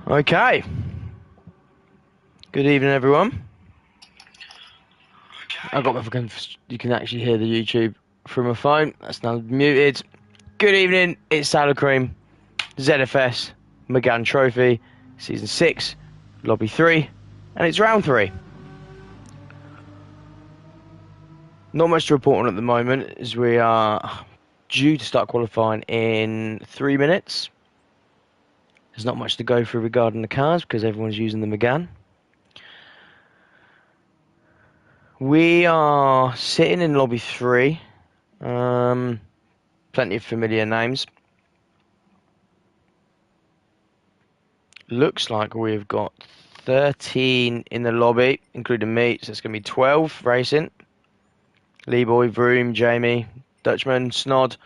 Okay. Good evening, everyone. I got my fucking. You can actually hear the YouTube from my phone. That's now muted. Good evening. It's Salad Cream, ZFS, Megane Trophy, Season 6, Lobby 3, and it's Round 3. Not much to report on at the moment, as we are due to start qualifying in 3 minutes. There's not much to go through regarding the cars because everyone's using the Megane. We are sitting in Lobby 3. Plenty of familiar names. Looks like we've got 13 in the lobby, including me, so it's going to be 12 racing. Lee Boy, Vroom, Jamie, Dutchman, Snod,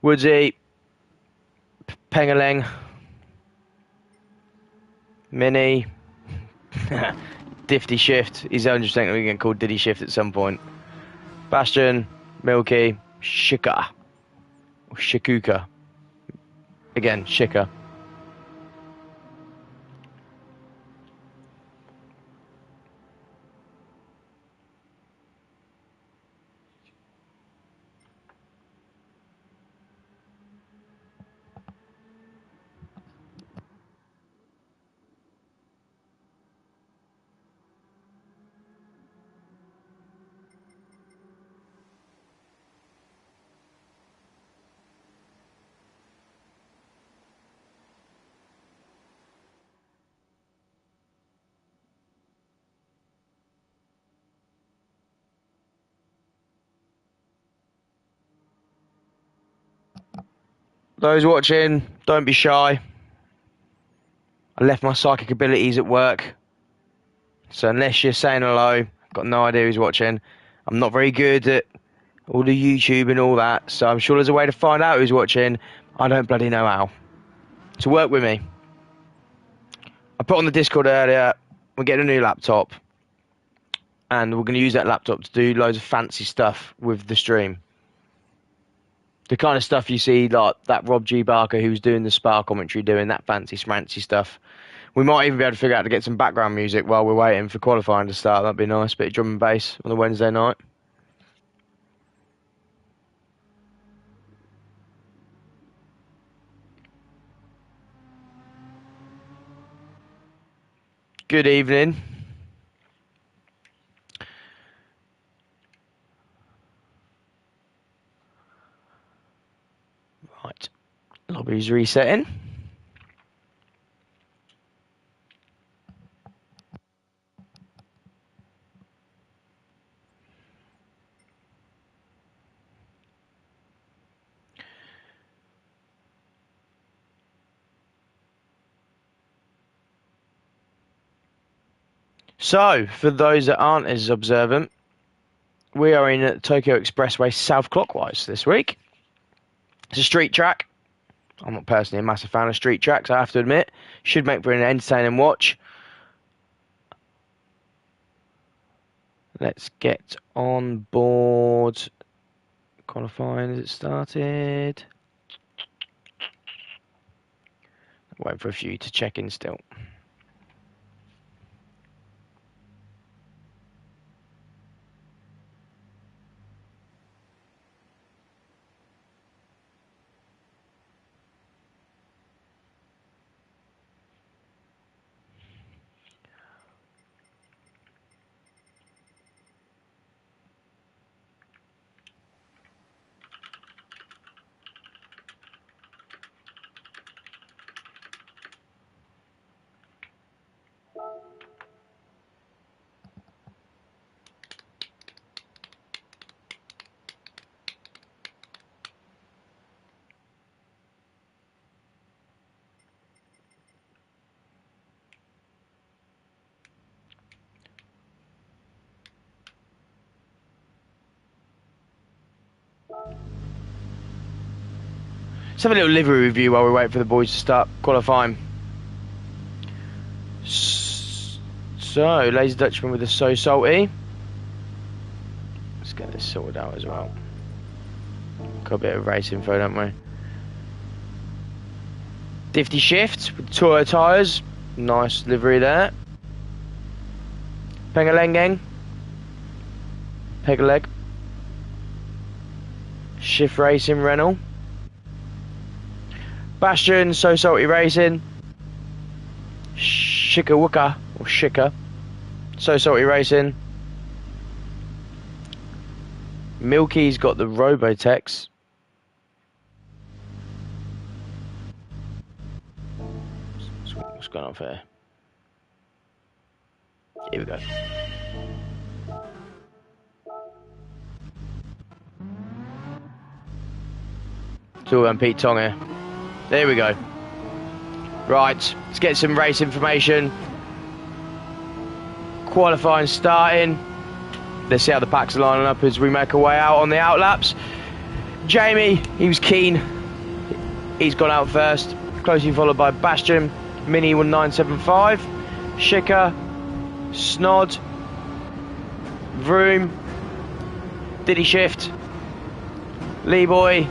Woodsy, Pengaleng. Mini. Difty Shift. He's 100% going to get called Diddy Shift at some point. Bastion. Milky. Shika. Or Shikuka. Again, Shika. Those watching, don't be shy. I left my psychic abilities at work. So unless you're saying hello, got no idea who's watching. I'm not very good at all the YouTube and all that, so I'm sure there's a way to find out who's watching. I don't bloody know how. So work with me. I put on the Discord earlier, we're getting a new laptop. And we're going to use that laptop to do loads of fancy stuff with the stream. The kind of stuff you see, like that Rob G. Barker who was doing the Spa commentary, doing that fancy schmancy stuff. We might even be able to figure out to get some background music while we're waiting for qualifying to start. That'd be nice. Bit of drum and bass on a Wednesday night. Good evening. Right. Lobby's resetting. So, for those that aren't as observant, we are in the Tokyo Expressway south clockwise this week. It's a street track. I'm not personally a massive fan of street tracks, I have to admit. Should make for an entertaining watch. Let's get on board. Qualifying, has it started? Waiting for a few to check in still. Let's have a little livery review while we wait for the boys to start qualifying. So, Lazy Dutchman with the So Salty. Let's get this sorted out as well. Got a bit of race info, don't we? Difty Shift with Toro tyres. Nice livery there. Pengalengeng. Pegaleg. Shift Racing Renault. Bastion, So Salty Racing. Shikawuka, or Shika. So Salty Racing. Milky's got the Robotex. What's going on here? Here we go. Two and Pete Tong here. There we go. Right, let's get some race information. Qualifying starting. Let's see how the packs are lining up as we make our way out on the outlaps. Jamie, he was keen. He's gone out first, closely followed by Bastion, Mini 1975, Shika, Snod, Vroom, Diddy Shift, Lee Boy,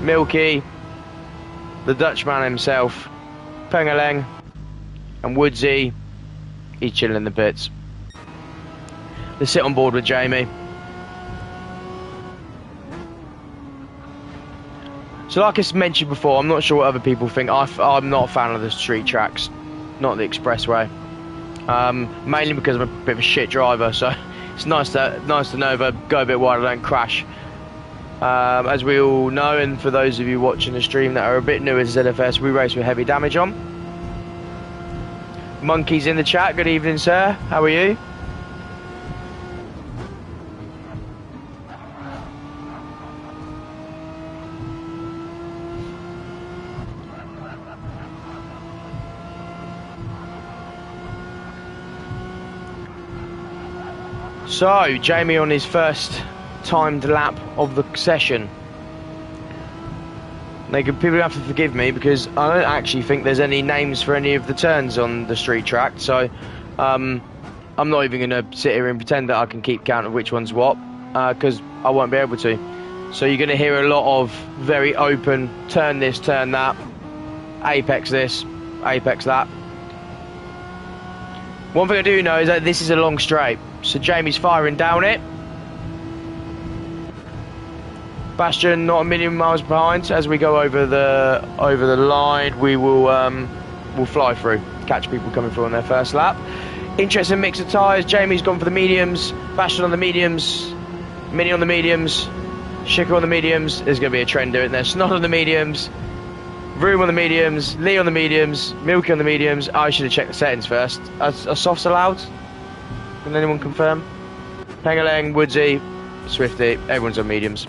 Milky, the Dutchman himself, Pengaleng, and Woodsy. He's chilling in the pits. Let's sit on board with Jamie. So like I mentioned before, I'm not sure what other people think. I'm not a fan of the street tracks, not the expressway. Mainly because I'm a bit of a shit driver, so it's nice to know if I go a bit wide I don't crash. As we all know, and for those of you watching the stream that are a bit newer to ZFS, we race with heavy damage on. Monkey's in the chat. Good evening, sir. How are you? So, Jamie on his first timed lap of the session. People have to forgive me because I don't actually think there's any names for any of the turns on the street track, so I'm not even going to sit here and pretend that I can keep count of which one's what, because I won't be able to. So you're going to hear a lot of very open, turn this, turn that, apex this, apex that. One thing I do know is that this is a long straight, so Jamie's firing down it. Bastion not a million miles behind. As we go over the line, we will we'll fly through, catch people coming through on their first lap. Interesting mix of tyres. Jamie's gone for the mediums, Bastion on the mediums, Mini on the mediums, Shika on the mediums. There's going to be a trend doing there. Snot on the mediums, Vroom on the mediums, Lee on the mediums, Milky on the mediums. I should have checked the settings first. Are softs allowed? Can anyone confirm? Pengaleng, Woodsy, Swifty, everyone's on mediums.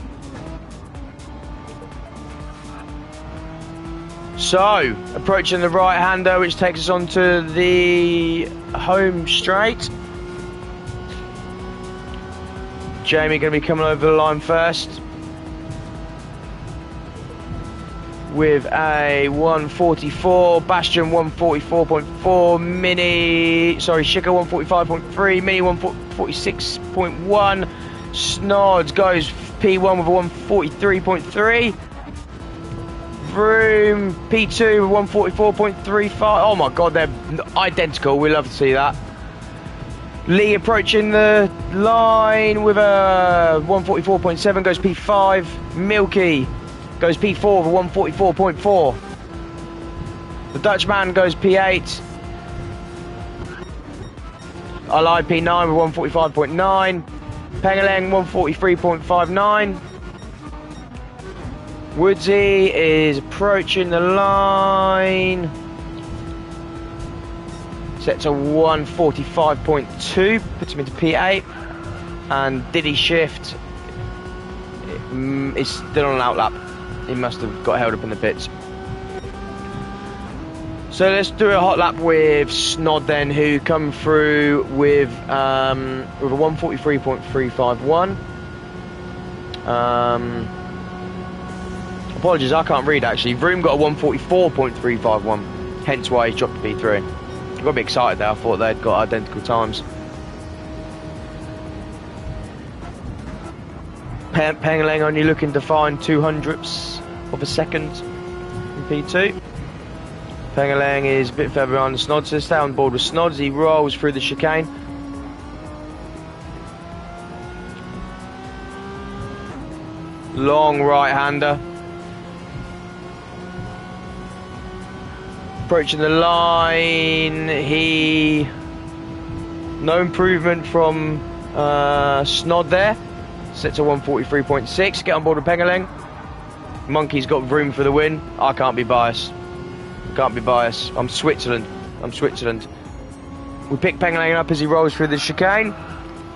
So, approaching the right-hander, which takes us onto the home straight. Jamie going to be coming over the line first with a 144, Bastion 144.4, Mini, sorry, Shika 145.3, Mini 146.1, Snods goes P1 with a 143.3. Vroom P2 with 144.35. Oh my god, they're identical. We love to see that. Lee approaching the line with a 144.7, goes P5. Milky goes P4 with a 144.4. The Dutchman goes P8. I lied, P9 with 145.9. Pengaleng 143.59. Woodsy is approaching the line. Set to 145.2, puts him into P8. And Diddy Shift is still on an outlap. He must have got held up in the pits. So let's do a hot lap with Snod then, who come through with a 143.351. Apologies, I can't read actually. Vroom got a 144.351, hence why he's dropped to P3. I got a bit excited there, I thought they'd got identical times. Pengaleng only looking to find 200ths of a second in P2. Pengaleng is a bit further behind the Snods, so stay on board with Snods. He rolls through the chicane. Long right-hander. Approaching the line, no improvement from Snod there. Set to 143.6. Get on board with Pengaleng. Monkey's got Vroom for the win. I can't be biased. Can't be biased. I'm Switzerland. We pick Pengaleng up as he rolls through the chicane.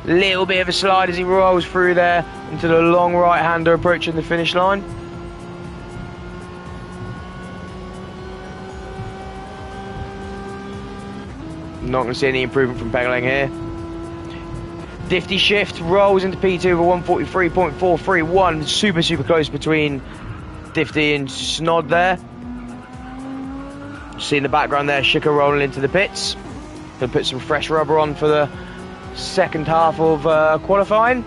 Little bit of a slide as he rolls through there into the long right-hander approaching the finish line. Not going to see any improvement from Pengaleng here. Difty Shift rolls into P2 with 143.431. Super close between Difty and Snod there. See in the background there, Schicker rolling into the pits. Going to put some fresh rubber on for the second half of qualifying.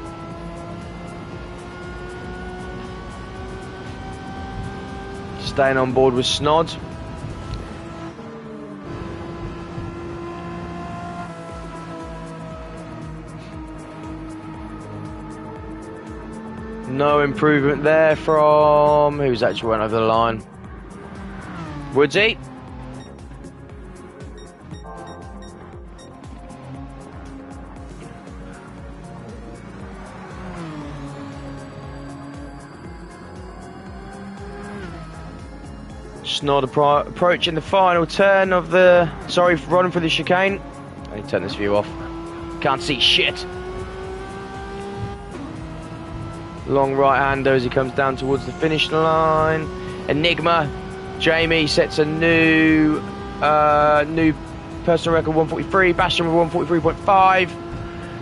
Staying on board with Snod. No improvement there from... who's actually went over the line? Woodsy. Snod approaching the final turn of the... sorry, running for the chicane. I need to turn this view off. Can't see shit. Long right-hander as he comes down towards the finish line. Enigma. Jamie sets a new personal record 143. Bastion with 143.5.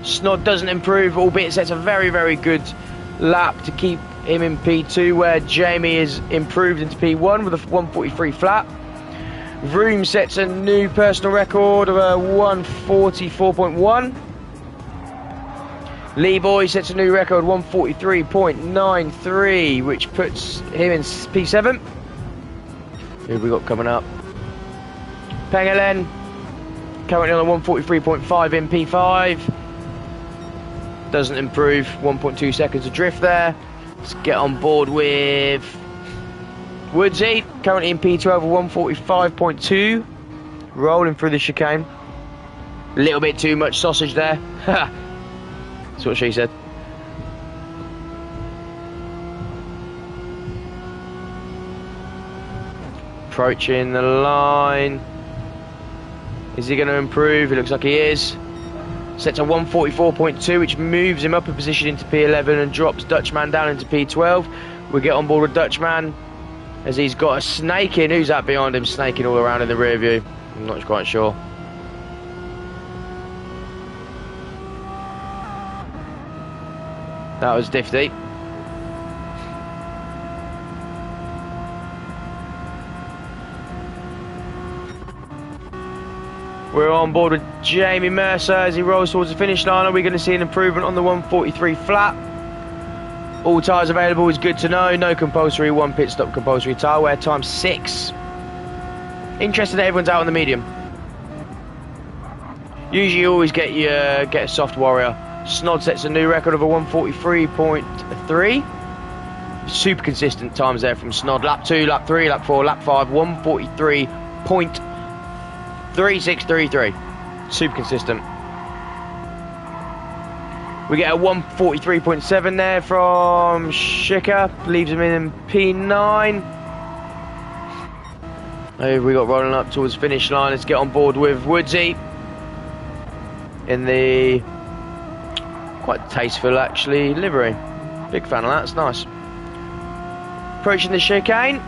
Snod doesn't improve, albeit sets a very, very good lap to keep him in P2, where Jamie is improved into P1 with a 143 flat. Vroom sets a new personal record of a 144.1. Lee Boy sets a new record 143.93, which puts him in P7. Who have we got coming up? Pengelen currently on a 143.5 in P5. Doesn't improve, 1.2 seconds adrift there. Let's get on board with Woodsy, currently in P12 with 145.2. Rolling through the chicane. A little bit too much sausage there. That's what she said. Approaching the line. Is he going to improve? It looks like he is. Sets a 144.2, which moves him up a position into P11 and drops Dutchman down into P12. We get on board with Dutchman as he's got a snake in. Who's that behind him, snaking all around in the rear view? I'm not quite sure. That was Difty. We're on board with Jamie Mercer as he rolls towards the finish line. Are we going to see an improvement on the 143 flat? All tyres available is good to know. No compulsory, one pit stop compulsory tyre wear, time 6. Interested that everyone's out on the medium. Usually you always get a soft warrior. Snod sets a new record of a 143.3. Super consistent times there from Snod. Lap 2, lap 3, lap 4, lap 5, 143.3633. Super consistent. We get a 143.7 there from Schicker. Leaves him in P9. Who we got rolling up towards the finish line? Let's get on board with Woodsy. In the... quite tasteful actually livery. Big fan of that, it's nice. Approaching the chicane.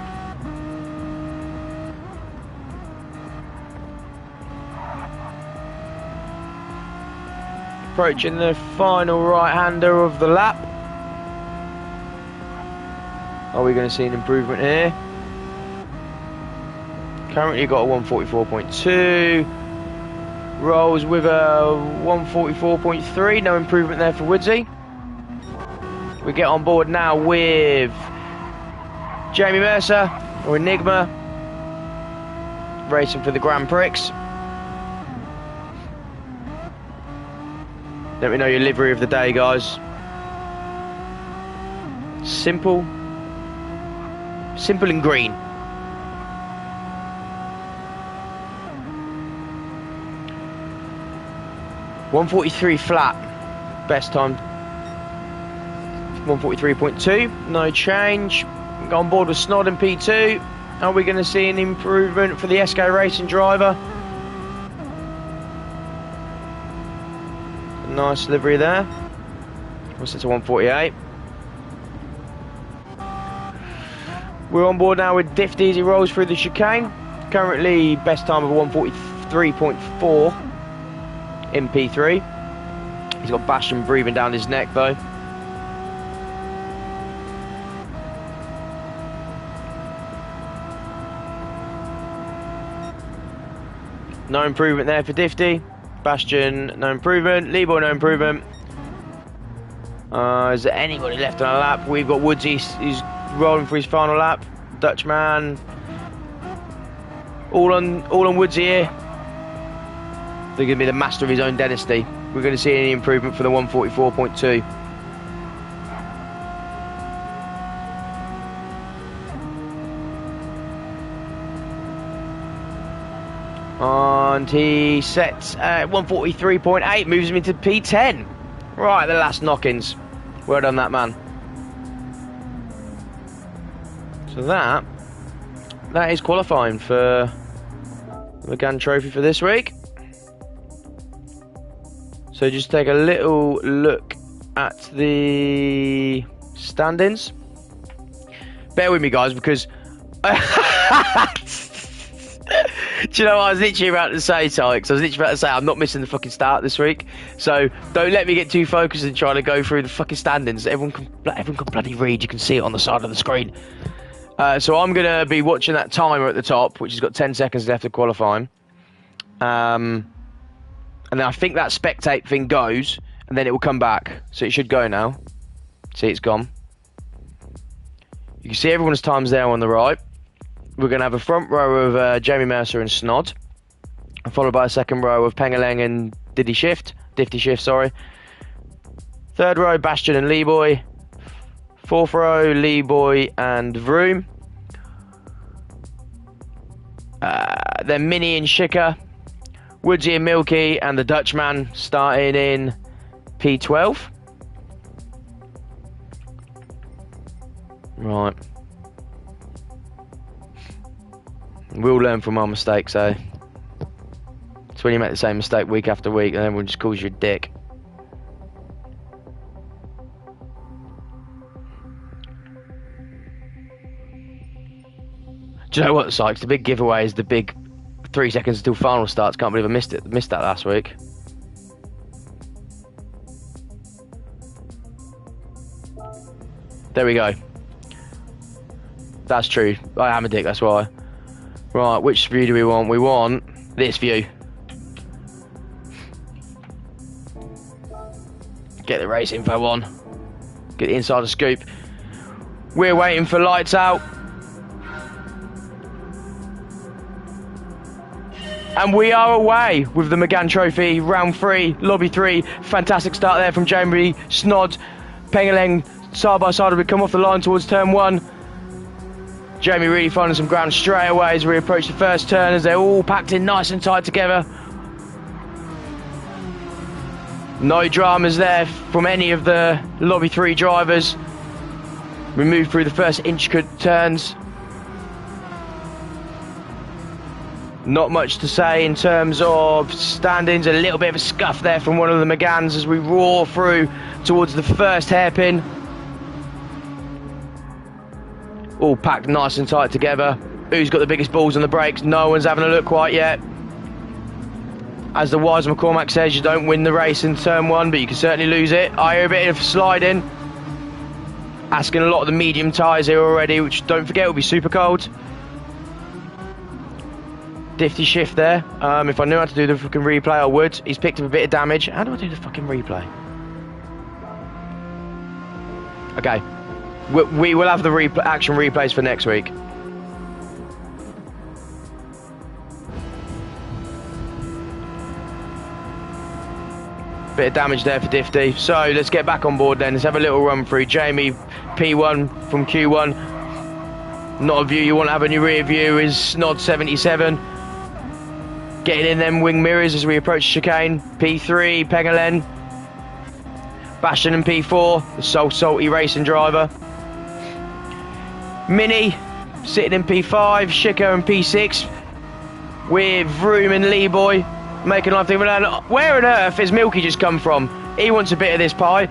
Approaching the final right-hander of the lap. Are we going to see an improvement here? Currently got a 144.2. Rolls with a 144.3. No improvement there for Woodsy. We get on board now with Jamie Mercer, or Enigma, racing for the Grand Prix. Let me know your livery of the day, guys. Simple and green. .143 flat, best time 143.2, no change. Go on board with Snod and P2. Are we going to see an improvement for the SK Racing driver? Nice livery there. What's it to 148? We're on board now with Difty as he rolls through the chicane. Currently best time of 143.4 in P3. He's got Bastion breathing down his neck though. No improvement there for Difty. Bastion, no improvement. Leeboy, no improvement. Is there anybody left on a lap? We've got Woodsy, he's rolling for his final lap. Dutchman. All on Woodsy here. They're going to be the master of his own dynasty. We're going to see any improvement for the 144.2. And he sets at 143.8, moves him into P10. Right, the last knock-ins. Well done, that man. So that is qualifying for the Megane Trophy for this week. So just take a little look at the standings. Bear with me, guys, because do you know what I was literally about to say, Ty? I was literally about to say I'm not missing the fucking start this week. So don't let me get too focused and trying to go through the fucking standings. Everyone can bloody read. You can see it on the side of the screen. So I'm going to be watching that timer at the top, which has got 10 seconds left of qualifying. And then I think that spectate thing goes, and then it will come back. So it should go now. See, it's gone. You can see everyone's times there on the right. We're going to have a front row of Jamie Mercer and Snod, followed by a second row of Pengaleng and Difty Shift. Third row, Bastion and Leeboy. Fourth row, Leeboy and Vroom. Then Mini and Shika. Woodsy and Milky, and the Dutchman starting in P12. Right. We'll learn from our mistakes, eh? It's when you make the same mistake week after week and everyone just calls you a dick. Do you know what, Sykes? The big giveaway is the big 3 seconds until final starts. Can't believe I missed that last week. There we go. That's true. I am a dick, that's why. Right, which view do we want? We want this view. Get the race info on. Get the insider scoop. We're waiting for lights out. And we are away with the Megane Trophy, round 3, lobby 3. Fantastic start there from Jamie, Snod, Pengaleng, side by side. We come off the line towards turn 1. Jamie really finding some ground straight away as we approach the first turn, as they're all packed in nice and tight together. No dramas there from any of the lobby 3 drivers. We move through the first intricate turns. Not much to say in terms of standings. A little bit of a scuff there from one of the Meganes as we roar through towards the first hairpin. All packed nice and tight together. Who's got the biggest balls on the brakes? No one's having a look quite yet. As the wise McCormack says, you don't win the race in turn 1, but you can certainly lose it. I hear a bit of sliding. Asking a lot of the medium tyres here already, which don't forget will be super cold. Difty Shift there. If I knew how to do the fucking replay, I would. He's picked up a bit of damage. How do I do the fucking replay? Okay. We will have the action replays for next week. Bit of damage there for Difty. So let's get back on board then. Let's have a little run through. Jamie, P1 from Q1. Not a view you want to have in your rear view is Snod 77. Getting in them wing mirrors as we approach chicane. P3, Pengaleng. Bastion and P4, the salty racing driver. Mini, sitting in P5, Shiko and P6. With Vroom and Leeboy, making life think, where on earth has Milky just come from? He wants a bit of this pie.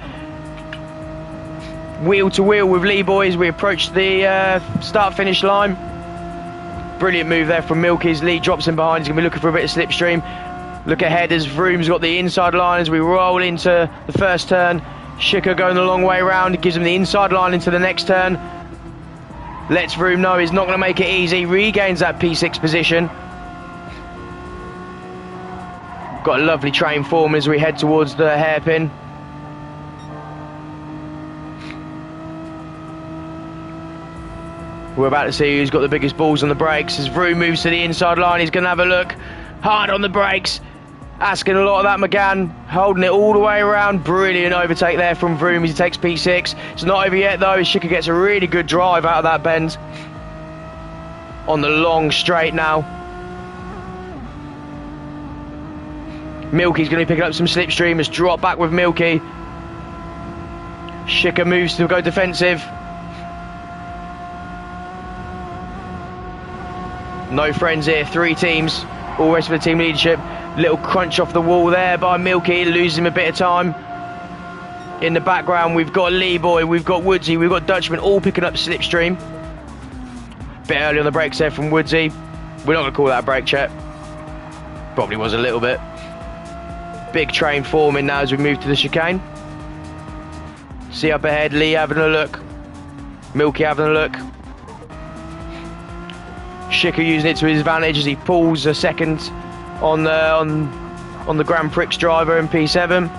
Wheel to wheel with Leeboy as we approach the start-finish line. Brilliant move there from Milky's. Lee drops in behind. He's going to be looking for a bit of slipstream. Look ahead as Vroom's got the inside line as we roll into the first turn. Shika going the long way around. It gives him the inside line into the next turn. Lets Vroom know he's not going to make it easy. Regains that P6 position. Got a lovely train form as we head towards the hairpin. We're about to see who's got the biggest balls on the brakes. As Vroom moves to the inside line, he's going to have a look. Hard on the brakes. Asking a lot of that Megane. Holding it all the way around. Brilliant overtake there from Vroom as he takes P6. It's not over yet though. Shika gets a really good drive out of that bend. On the long straight now. Milky's going to be picking up some slipstream. Has dropped back with Milky. Shika moves to go defensive. No friends here, 3 teams, all rest of the team leadership. Little crunch off the wall there by Milky, loses him a bit of time. In the background, we've got Lee Boy, we've got Woodsy, we've got Dutchman, all picking up slipstream. Bit early on the brakes there from Woodsy. We're not going to call that a brake check. Probably was a little bit. Big train forming now as we move to the chicane. See up ahead, Lee having a look. Milky having a look. Shika using it to his advantage as he pulls a second on the Grand Prix driver in P7.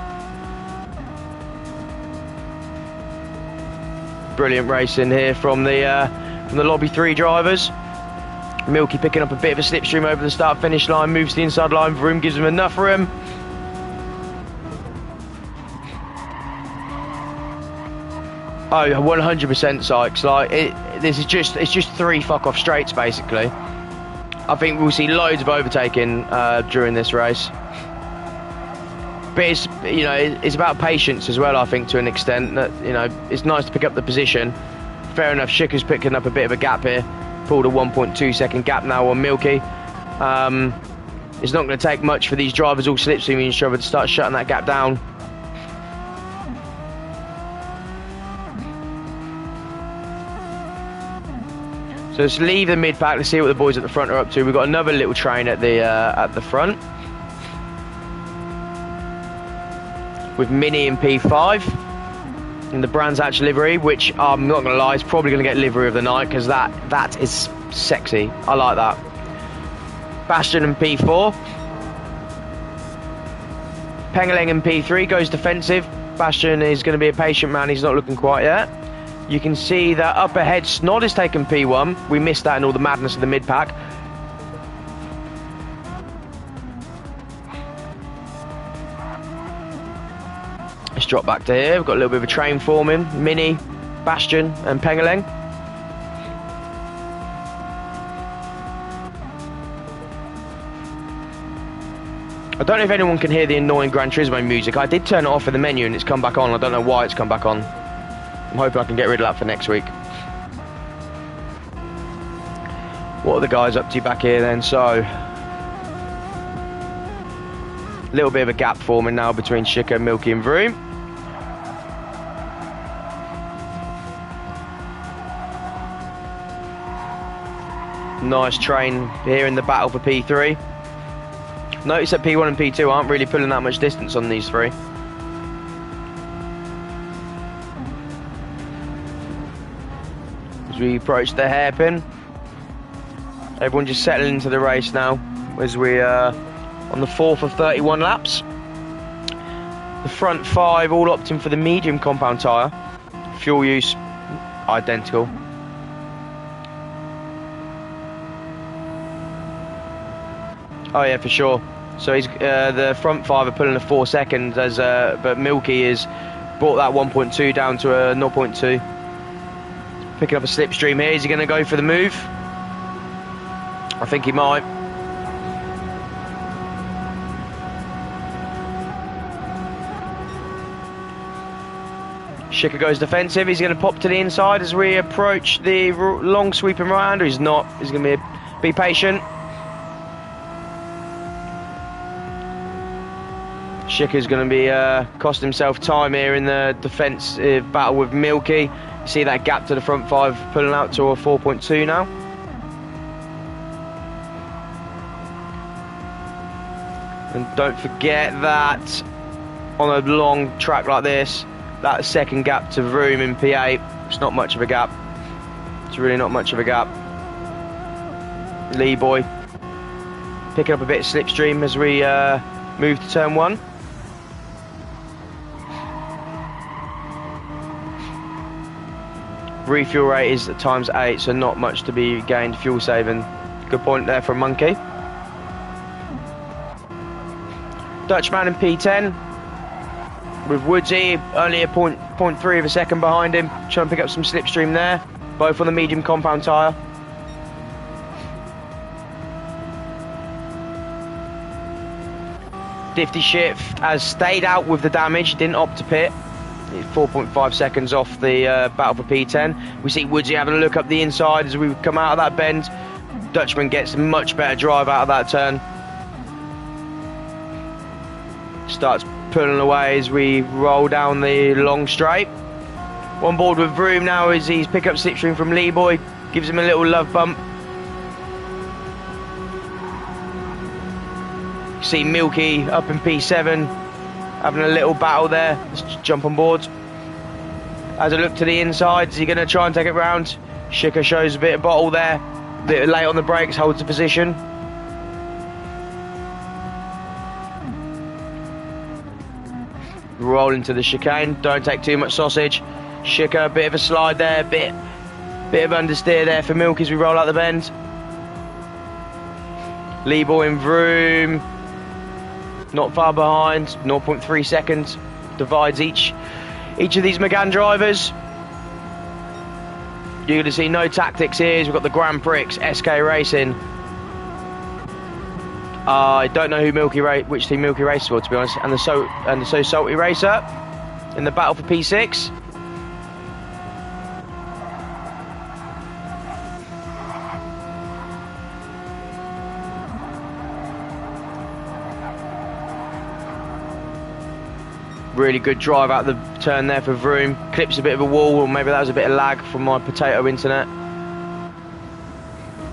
Brilliant racing here from the Lobby 3 drivers. Milky picking up a bit of a slipstream over the start finish line, moves to the inside line. Vroom gives him enough room. Oh, 100% Sykes. Like it's just 3 fuck off straights basically. I think we'll see loads of overtaking during this race. But it's, you know, it's about patience as well. I think to an extent that, you know, it's nice to pick up the position. Fair enough. Shika's picking up a bit of a gap here. Pulled a 1.2 second gap now on Milky. It's not going to take much for these drivers all slipstreaming each other to start shutting that gap down. So let's leave the mid pack. Let's see what the boys at the front are up to. We've got another little train at the front with Mini and P5 in the Brands Hatch livery, which I'm not going to lie, is probably going to get livery of the night because that is sexy. I like that. Bastion and P4. Pengeleng and P3 goes defensive. Bastion is going to be a patient man. He's not looking quite yet. You can see that up ahead, Snod has taken P1. We missed that in all the madness of the mid-pack. Let's drop back to here. We've got a little bit of a train forming. Mini, Bastion and Pengeleng. I don't know if anyone can hear the annoying Gran Turismo music. I did turn it off in the menu and it's come back on. I don't know why it's come back on. I'm hoping I can get rid of that for next week. What are the guys up to back here then? So, a little bit of a gap forming now between Shika, Milky and Vroom. Nice train here in the battle for P3. Notice that P1 and P2 aren't really pulling that much distance on these 3. As we approach the hairpin, everyone just settling into the race now as we are on the 4th of 31 laps. The front 5 all opting for the medium compound tyre. Fuel use identical. Oh yeah, for sure. So he's the front 5 are pulling a 4 seconds as but Milky has brought that 1.2 down to a 0.2. Picking up a slipstream here. Is he going to go for the move? I think he might. Shika goes defensive. He's going to pop to the inside as we approach the long sweeping right-hander. He's not. He's going to be patient. Shika's going to be cost himself time here in the defensive battle with Milky. You see that gap to the front 5 pulling out to a 4.2 now. And don't forget that on a long track like this, that second gap to Vroom in P8, it's not much of a gap. It's really not much of a gap. Lee Boy picking up a bit of slipstream as we Move to turn 1. Refuel rate is times 8, so not much to be gained fuel saving. Good point there from Monkey. Dutchman in P10 with Woodsy only a 0.3 of a second behind him, trying to pick up some slipstream there, both on the medium compound tyre. Difty Shift has stayed out with the damage, didn't opt to pit. 4.5 seconds off the battle for P10. We see Woodsy having a look up the inside as we come out of that bend. Dutchman gets a much better drive out of that turn. Starts pulling away as we roll down the long straight. On board with Vroom now as he's picked up slipstream from Lee Boy. Gives him a little love bump. See Milky up in P7. Having a little battle there. Let's jump on board. As I look to the inside, is he going to try and take it round? Shicker shows a bit of bottle there. A bit late on the brakes, holds the position. Roll into the chicane. Don't take too much sausage. Shicker, a bit of a slide there. Bit of understeer there for Milk as we roll out the bend. Lee Boy and Vroom. Not far behind, 0.3 seconds divides each of these Megane drivers. You're going to see no tactics here. We've got the Grand Prix SK Racing. I don't know which team Milky races for, to be honest. And the So Salty Racer in the battle for P6. Really good drive out the turn there for Vroom. Clips a bit of a wall, or maybe that was a bit of lag from my potato internet.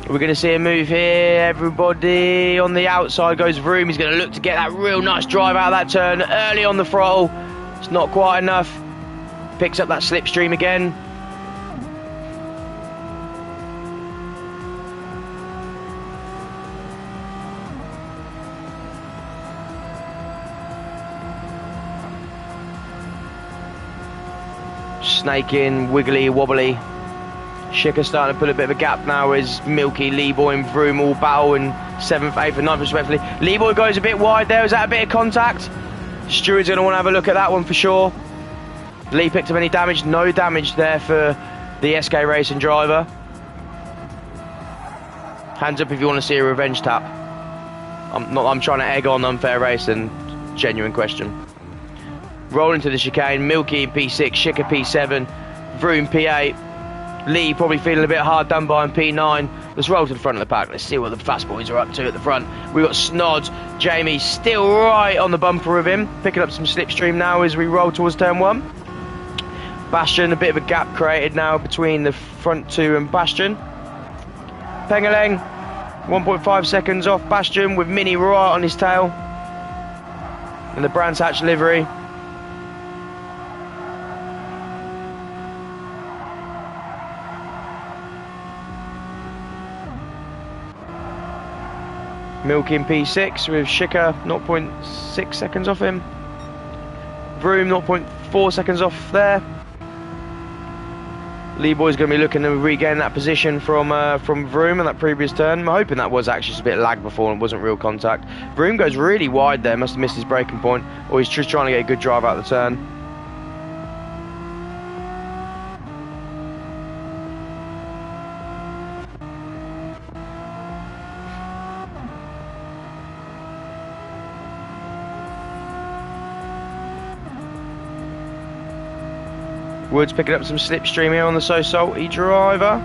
We're going to see a move here. Everybody on the outside goes Vroom. He's going to look to get that real nice drive out of that turn early on the throttle. It's not quite enough. Picks up that slipstream again. Snaking, wiggly, wobbly. Shicker starting to put a bit of a gap now as Milky, Lee Boy and Vroom all battle in 7th, 8th and 9th respectively. Lee Boy goes a bit wide there. Is that a bit of contact? Steward's going to want to have a look at that one for sure. Lee picked up any damage? No damage there for the SK Racing driver. Hands up if you want to see a revenge tap. I'm trying to egg on unfair racing. Genuine question. Roll into the chicane. Milky in P6, Shicker P7, Vroom P8. Lee probably feeling a bit hard done by in P9. Let's roll to the front of the pack. Let's see what the fast boys are up to at the front. We've got Snod, Jamie still right on the bumper of him. Picking up some slipstream now as we roll towards turn 1. Bastion, a bit of a gap created now between the front two and Bastion. Pengaleng, 1.5 seconds off Bastion with Mini right on his tail. And the Brands Hatch livery. Milk in P6 with Shicker 0.6 seconds off him. Vroom 0.4 seconds off there. Lee Boy's going to be looking to regain that position from Vroom in that previous turn. I'm hoping that was actually just a bit of lag before and wasn't real contact. Vroom goes really wide there, must have missed his braking point, or he's just trying to get a good drive out of the turn. Woods picking up some slipstream here on the So Salty driver.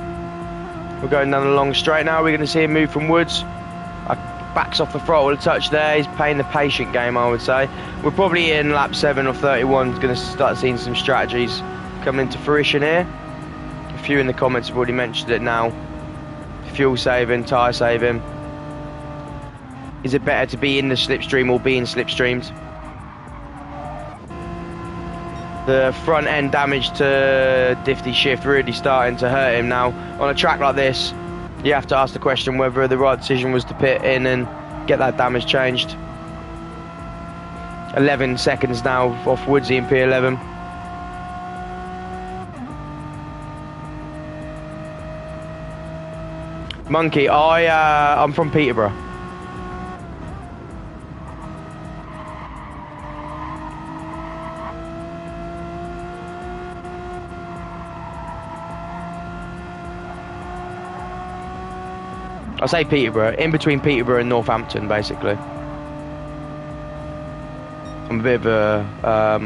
We're going down the long straight now. We're going to see a move from Woods. Backs off the throttle a touch there. He's playing the patient game, I would say. We're probably in lap 7 of 31. Going to start seeing some strategies coming into fruition here. A few in the comments have already mentioned it now. Fuel saving, tyre saving. Is it better to be in the slipstream or being slipstreamed? The front end damage to Difty Shift really starting to hurt him now. On a track like this, you have to ask the question whether the right decision was to pit in and get that damage changed. 11 seconds now off Woodsy in P11. Monkey, I'm from Peterborough. I say Peterborough, in between Peterborough and Northampton, basically. I'm a bit of a...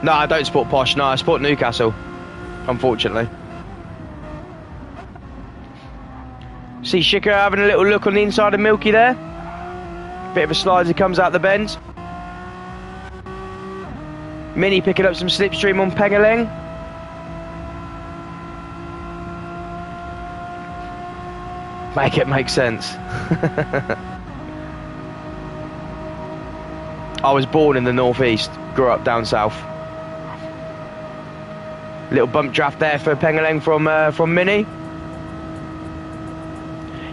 No, I don't support Posh. No, I support Newcastle, unfortunately. See Shicker having a little look on the inside of Milky there. Bit of a slide as he comes out the bend. Mini picking up some slipstream on Pengaling. Make it make sense. I was born in the northeast, grew up down south. Little bump draft there for Pengaling from Mini.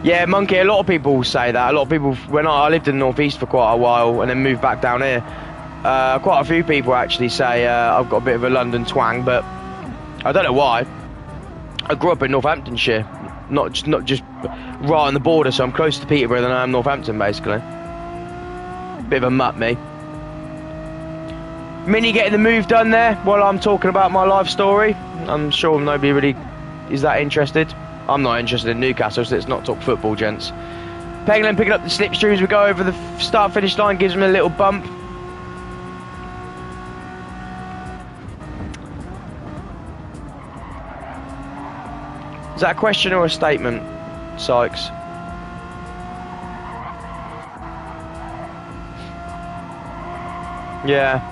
Yeah, Monkey, a lot of people say that. A lot of people, when I lived in the northeast for quite a while and then moved back down here, quite a few people actually say I've got a bit of a London twang, but I don't know why. I grew up in Northamptonshire, not just right on the border, so I'm closer to Peterborough than I am Northampton, basically. Bit of a mutt, me. Mini getting the move done there while I'm talking about my life story. I'm sure nobody really is that interested. I'm not interested in Newcastle, so let's not talk football, gents. Penguin picking up the slipstream as we go over the start-finish line, gives him a little bump. Is that a question or a statement, Sykes? Yeah.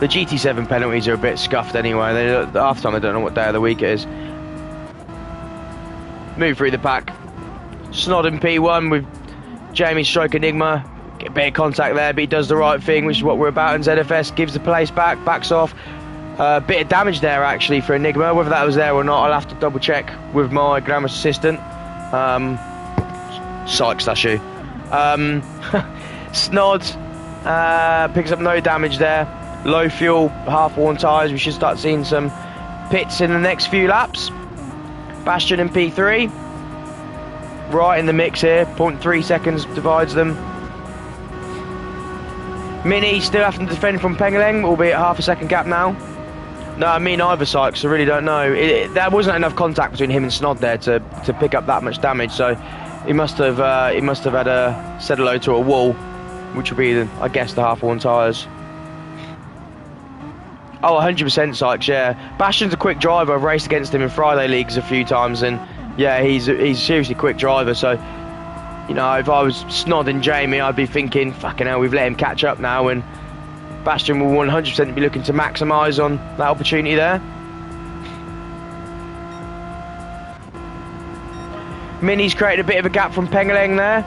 The GT7 penalties are a bit scuffed anyway. Half time I don't know what day of the week it is. Move through the pack. Snod in P1 with Jamie Stroke Enigma. Get a bit of contact there, but he does the right thing, which is what we're about in ZFS. Gives the place back, backs off. Bit of damage there actually for Enigma. Whether that was there or not, I'll have to double check with my grammar assistant. Sykes, that's you. Snod picks up no damage there. Low fuel, half-worn tyres. We should start seeing some pits in the next few laps. Bastion in P3. Right in the mix here. 0.3 seconds divides them. Mini still having to defend from Pengaling, albeit half a second gap now. No, I mean either Sykes, I really don't know. There wasn't enough contact between him and Snod there to pick up that much damage, so he must have had said hello to a wall, which would be, I guess, the half-worn tyres. Oh, 100% Sykes, yeah. Bastion's a quick driver. I've raced against him in Friday leagues a few times, and yeah, he's a seriously quick driver. So, you know, if I was snodding Jamie, I'd be thinking, fucking hell, we've let him catch up now, and Bastion will 100% be looking to maximise on that opportunity there. Mini's created a bit of a gap from Pengaling there.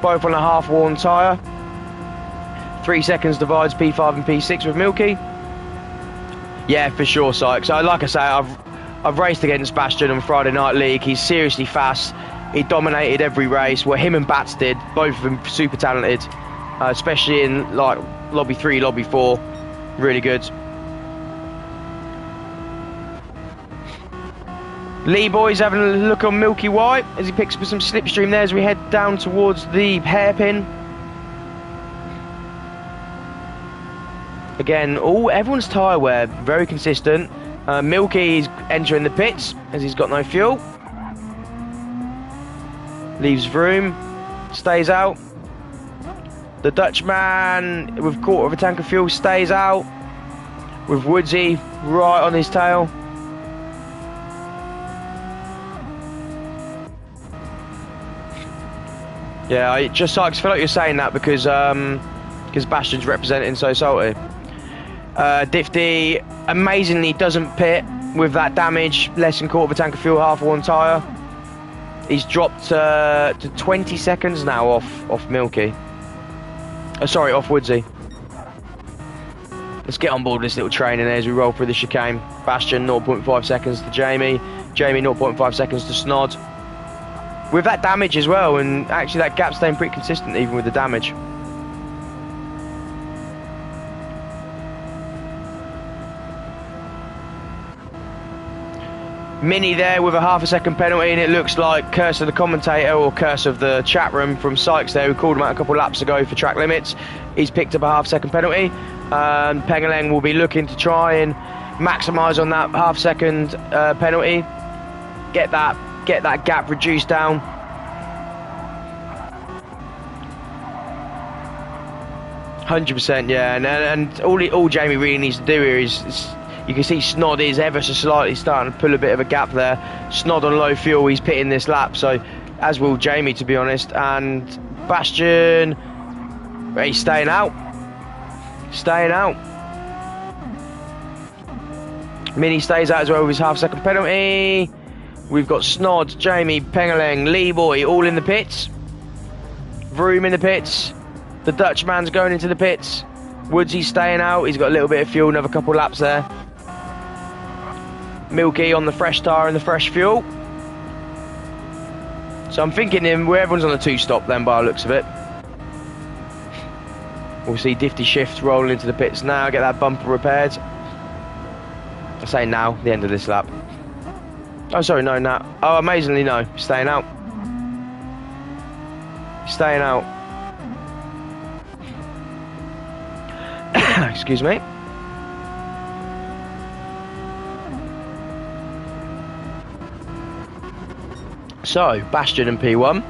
Both on a half-worn tyre. 3 seconds divides P5 and P6 with Milky. Yeah, for sure, Sykes. So, like I say, I've raced against Bastion on Friday Night League. He's seriously fast. He dominated every race. Well, him and Bats did. Both of them super talented, especially in like Lobby 3, Lobby 4. Really good. Lee Boy's having a look on Milky White as he picks up some slipstream there as we head down towards the hairpin. Again, everyone's tyre wear very consistent. Milky is entering the pits as he's got no fuel. Leaves room, stays out. The Dutchman with quarter of a tank of fuel stays out, with Woodsy right on his tail. Yeah, I feel like you're saying that because Bastion's representing So Salty. Difty amazingly doesn't pit with that damage, less than quarter of a tank of fuel, half-worn tyre. He's dropped to 20 seconds now off Milky. Sorry, off Woodsy. Let's get on board this little training as we roll through the chicane. Bastion 0.5 seconds to Jamie. Jamie 0.5 seconds to Snod. with that damage as well, and actually that gap staying pretty consistent even with the damage. Mini there with a ½ second penalty, and it looks like curse of the commentator or curse of the chat room from Sykes there, who called him out a couple laps ago for track limits. He's picked up a ½ second penalty. Megane will be looking to try and maximise on that ½ second penalty, get that gap reduced down. %, yeah, and all Jamie really needs to do here is you can see Snod is ever so slightly starting to pull a bit of a gap there. Snod on low fuel, he's pitting this lap, so as will Jamie, to be honest. And Bastion, he's staying out. Mini stays out as well with his ½ second penalty. We've got Snod, Jamie, Pengeleng, Lee Boy all in the pits. Vroom in the pits. The Dutchman's going into the pits. Woodsy's staying out. He's got a little bit of fuel, another couple laps there. Milky on the fresh tyre and the fresh fuel. So I'm thinking everyone's on a 2-stop then by the looks of it. We'll see Difty Shift rolling into the pits now, get that bumper repaired. I say now, the end of this lap. Oh, sorry, no, now. Oh, amazingly, no. Staying out. Staying out. Excuse me. So, Bastion in P1.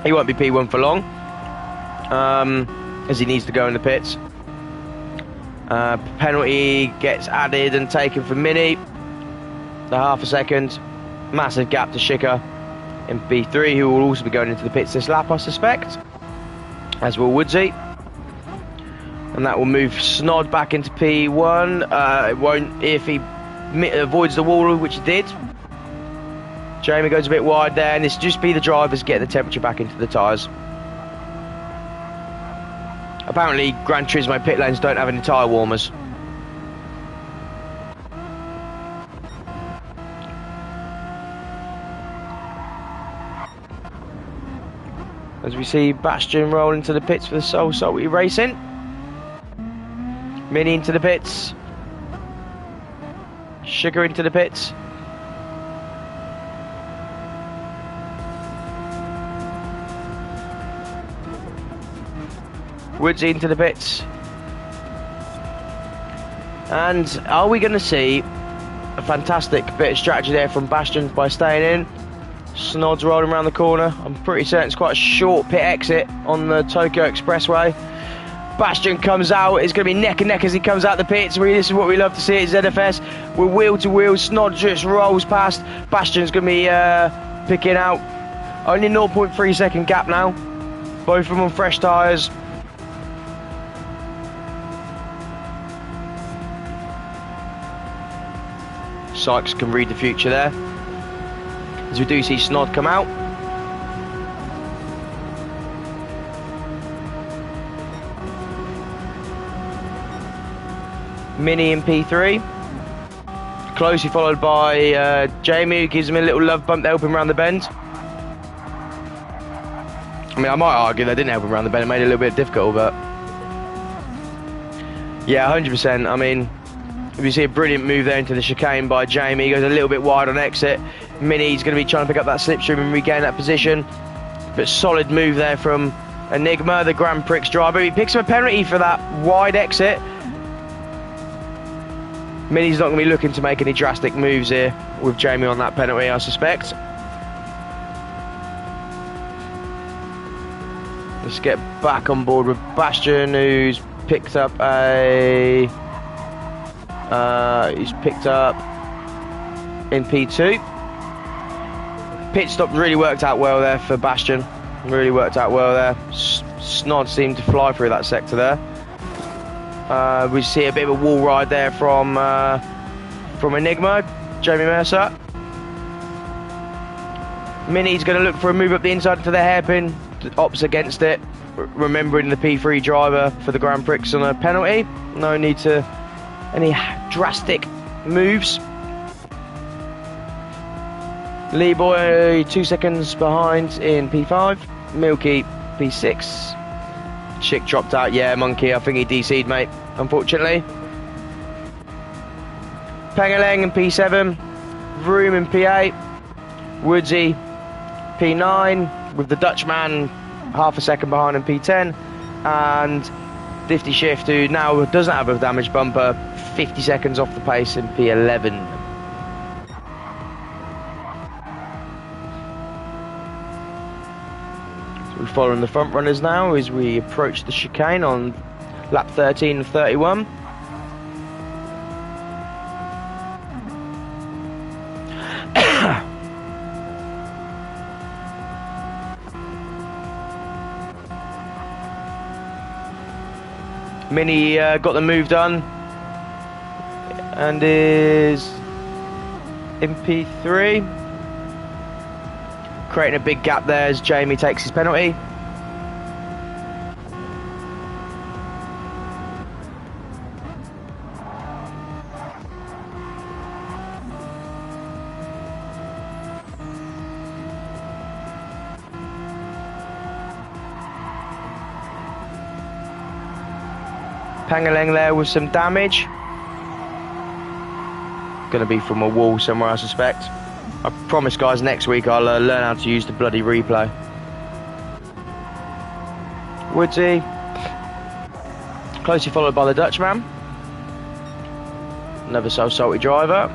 He won't be P1 for long, as he needs to go in the pits. Penalty gets added and taken for Mini. The ½ second. Massive gap to Shika in P3, who will also be going into the pits this lap, I suspect. As will Woodsy. And that will move Snod back into P1. It won't if he avoids the wall, which he did. Jamie goes a bit wide there, and this will just be the drivers getting the temperature back into the tyres. Apparently, Gran Turismo pit lanes don't have any tyre warmers. As we see Bastion roll into the pits for the Soul Salty Racing. Mini into the pits. Sugar into the pits. Woodsy into the pits. And are we going to see a fantastic bit of strategy there from Bastion by staying in? Snod's rolling around the corner. I'm pretty certain it's quite a short pit exit on the Tokyo Expressway. Bastion comes out. It's going to be neck and neck as he comes out the pits. This is what we love to see at ZFS. We're wheel to wheel. Snod just rolls past. Bastion's going to be picking out. Only 0.3 second gap now. Both of them on fresh tyres. Sykes can read the future there. As we do see Snod come out. Mini in P3. Closely followed by Jamie, who gives him a little love bump to help him around the bend. I mean, I might argue they didn't help him around the bend, it made it a little bit difficult, but yeah, 100%. I mean, we see a brilliant move there into the chicane by Jamie. He goes a little bit wide on exit. Mini's going to be trying to pick up that slipstream and regain that position. But solid move there from Enigma, the Grand Prix driver. He picks up a penalty for that wide exit. Mini's not going to be looking to make any drastic moves here with Jamie on that penalty, I suspect. Let's get back on board with Bastion, who's picked up a... he's picked up in P2. Pit stop really worked out well there for Bastion. Really worked out well there. Snod seemed to fly through that sector there. We see a bit of a wall ride there from Enigma, Jamie Mercer. Mini's going to look for a move up the inside to the hairpin. Opts against it. Remembering the P3 driver for the Grand Prix on a penalty. No need to any drastic moves. Lee Boy 2 seconds behind in P5. Milky P6. Chick dropped out. Yeah, Monkey, I think he DC'd, mate, unfortunately. Pengaleng in P7. Vroom in P8. Woodsy P9 with the Dutchman half a second behind in P10. And Difty Shift, who now doesn't have a damaged bumper, 50 seconds off the pace in P11. We're following the front runners now as we approach the chicane on lap 13 of 31. Mini got the move done and is in P3. Creating a big gap there as Jamie takes his penalty. Pangaleng there with some damage. Gonna be from a wall somewhere, I suspect. I promise, guys, next week I'll learn how to use the bloody replay. Woodsy. Closely followed by the Dutchman. Another so salty driver.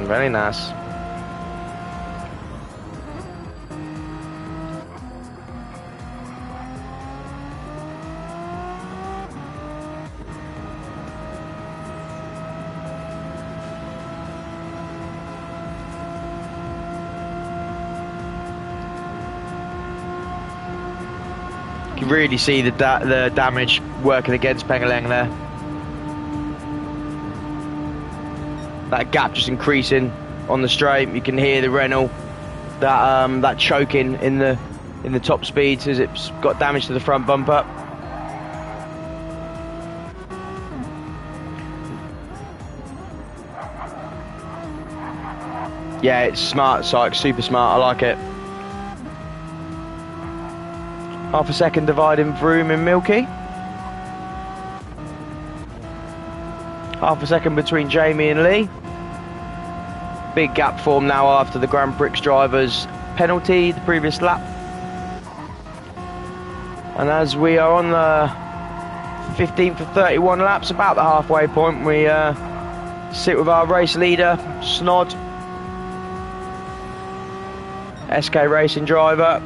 Very nice. You can really see the damage working against Pengaleng there. That gap just increasing on the straight. You can hear the Renault, that choking in the top speeds as it's got damage to the front bumper. Yeah, it's smart, Sykes, super smart. I like it. Half a second dividing Vroom and Milky. Half a second between Jamie and Lee. Big gap formed now after the Grand Prix driver's penalty the previous lap. And as we are on the 15th of 31 laps, about the halfway point, we sit with our race leader, Snod, SK Racing driver.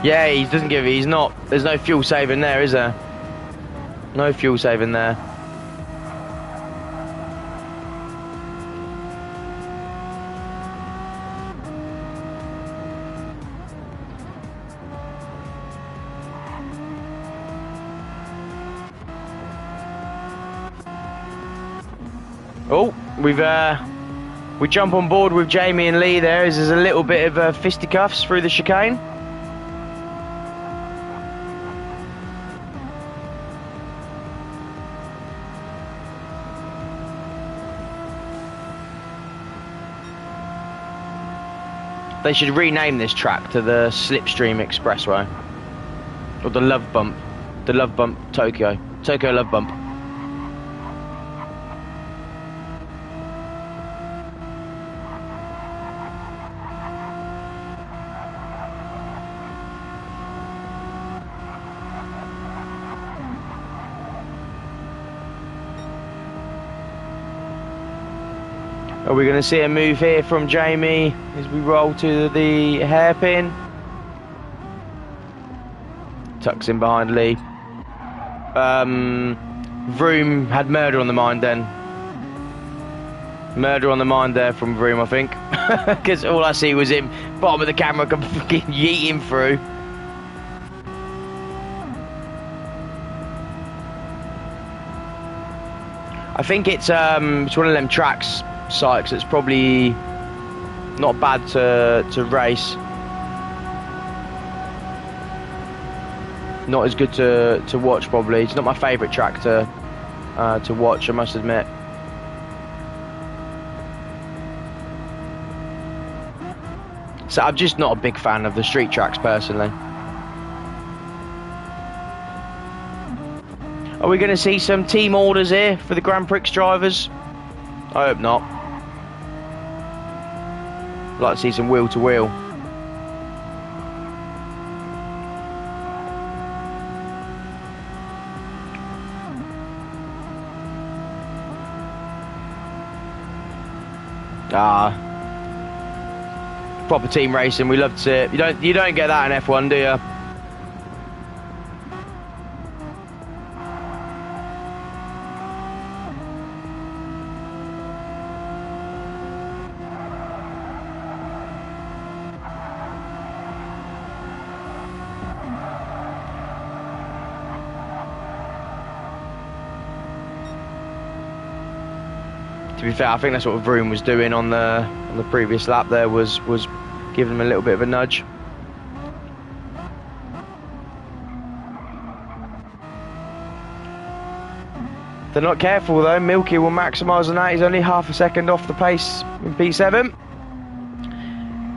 Yeah, he doesn't give it. He's not. There's no fuel saving there, is there? No fuel saving there. Oh, we jump on board with Jamie and Lee there as there's a little bit of fisticuffs through the chicane. They should rename this track to the Slipstream Expressway. Or the Love Bump. The Love Bump Tokyo. Tokyo Love Bump. Are we going to see a move here from Jamie as we roll to the hairpin? Tucks in behind Lee. Vroom had murder on the mind then. Murder on the mind there from Vroom, I think. Because all I see was him, bottom of the camera, come fucking yeet him through. I think it's one of them tracks, Sykes, that's probably not bad to race. Not as good to watch, probably. It's not my favourite track to watch, I must admit. So I'm just not a big fan of the street tracks, personally. Are we going to see some team orders here for the Grand Prix drivers? I hope not. I'd like to see some wheel to wheel. Proper team racing, we love to see it. You don't get that in F1, do you? To be fair, I think that's what Vroom was doing on the previous lap. There was giving him a little bit of a nudge. If they're not careful though, Milky will maximise on that. He's only half a second off the pace in P7.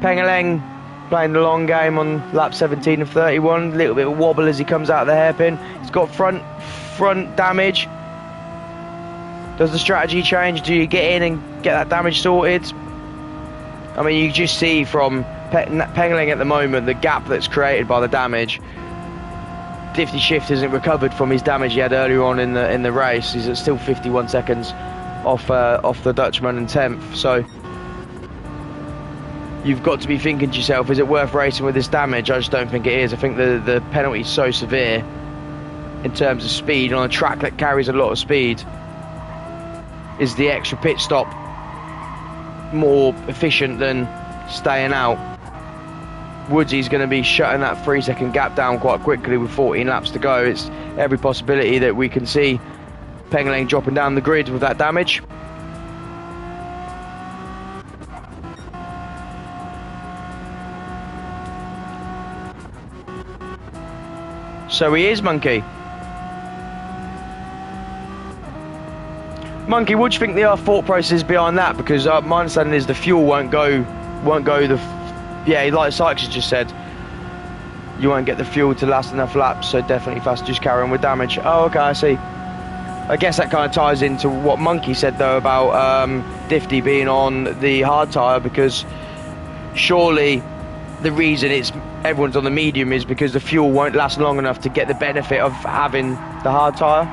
Pengeleng playing the long game on lap 17 of 31. A little bit of wobble as he comes out of the hairpin. He's got front damage. Does the strategy change? Do you get in and get that damage sorted? I mean, you just see from Pengeleng at the moment the gap that's created by the damage. Diffty Shift hasn't recovered from his damage he had earlier on in the race. He's at still 51 seconds off the Dutchman in 10th. So you've got to be thinking to yourself, is it worth racing with this damage? I just don't think it is. I think the penalty is so severe in terms of speed on a track that carries a lot of speed. Is the extra pit stop more efficient than staying out? Woodsy's going to be shutting that 3-second gap down quite quickly with 14 laps to go. It's every possibility that we can see Pengeleng dropping down the grid with that damage. So he is, Monkey. Monkey, what do you think the thought process behind that? Because my understanding is the fuel won't go yeah, like Sykes has just said, you won't get the fuel to last enough laps, so definitely fast, just carry on with damage. Oh, okay, I see. I guess that kind of ties into what Monkey said though about Diffty being on the hard tyre, because surely the reason everyone's on the medium is because the fuel won't last long enough to get the benefit of having the hard tyre.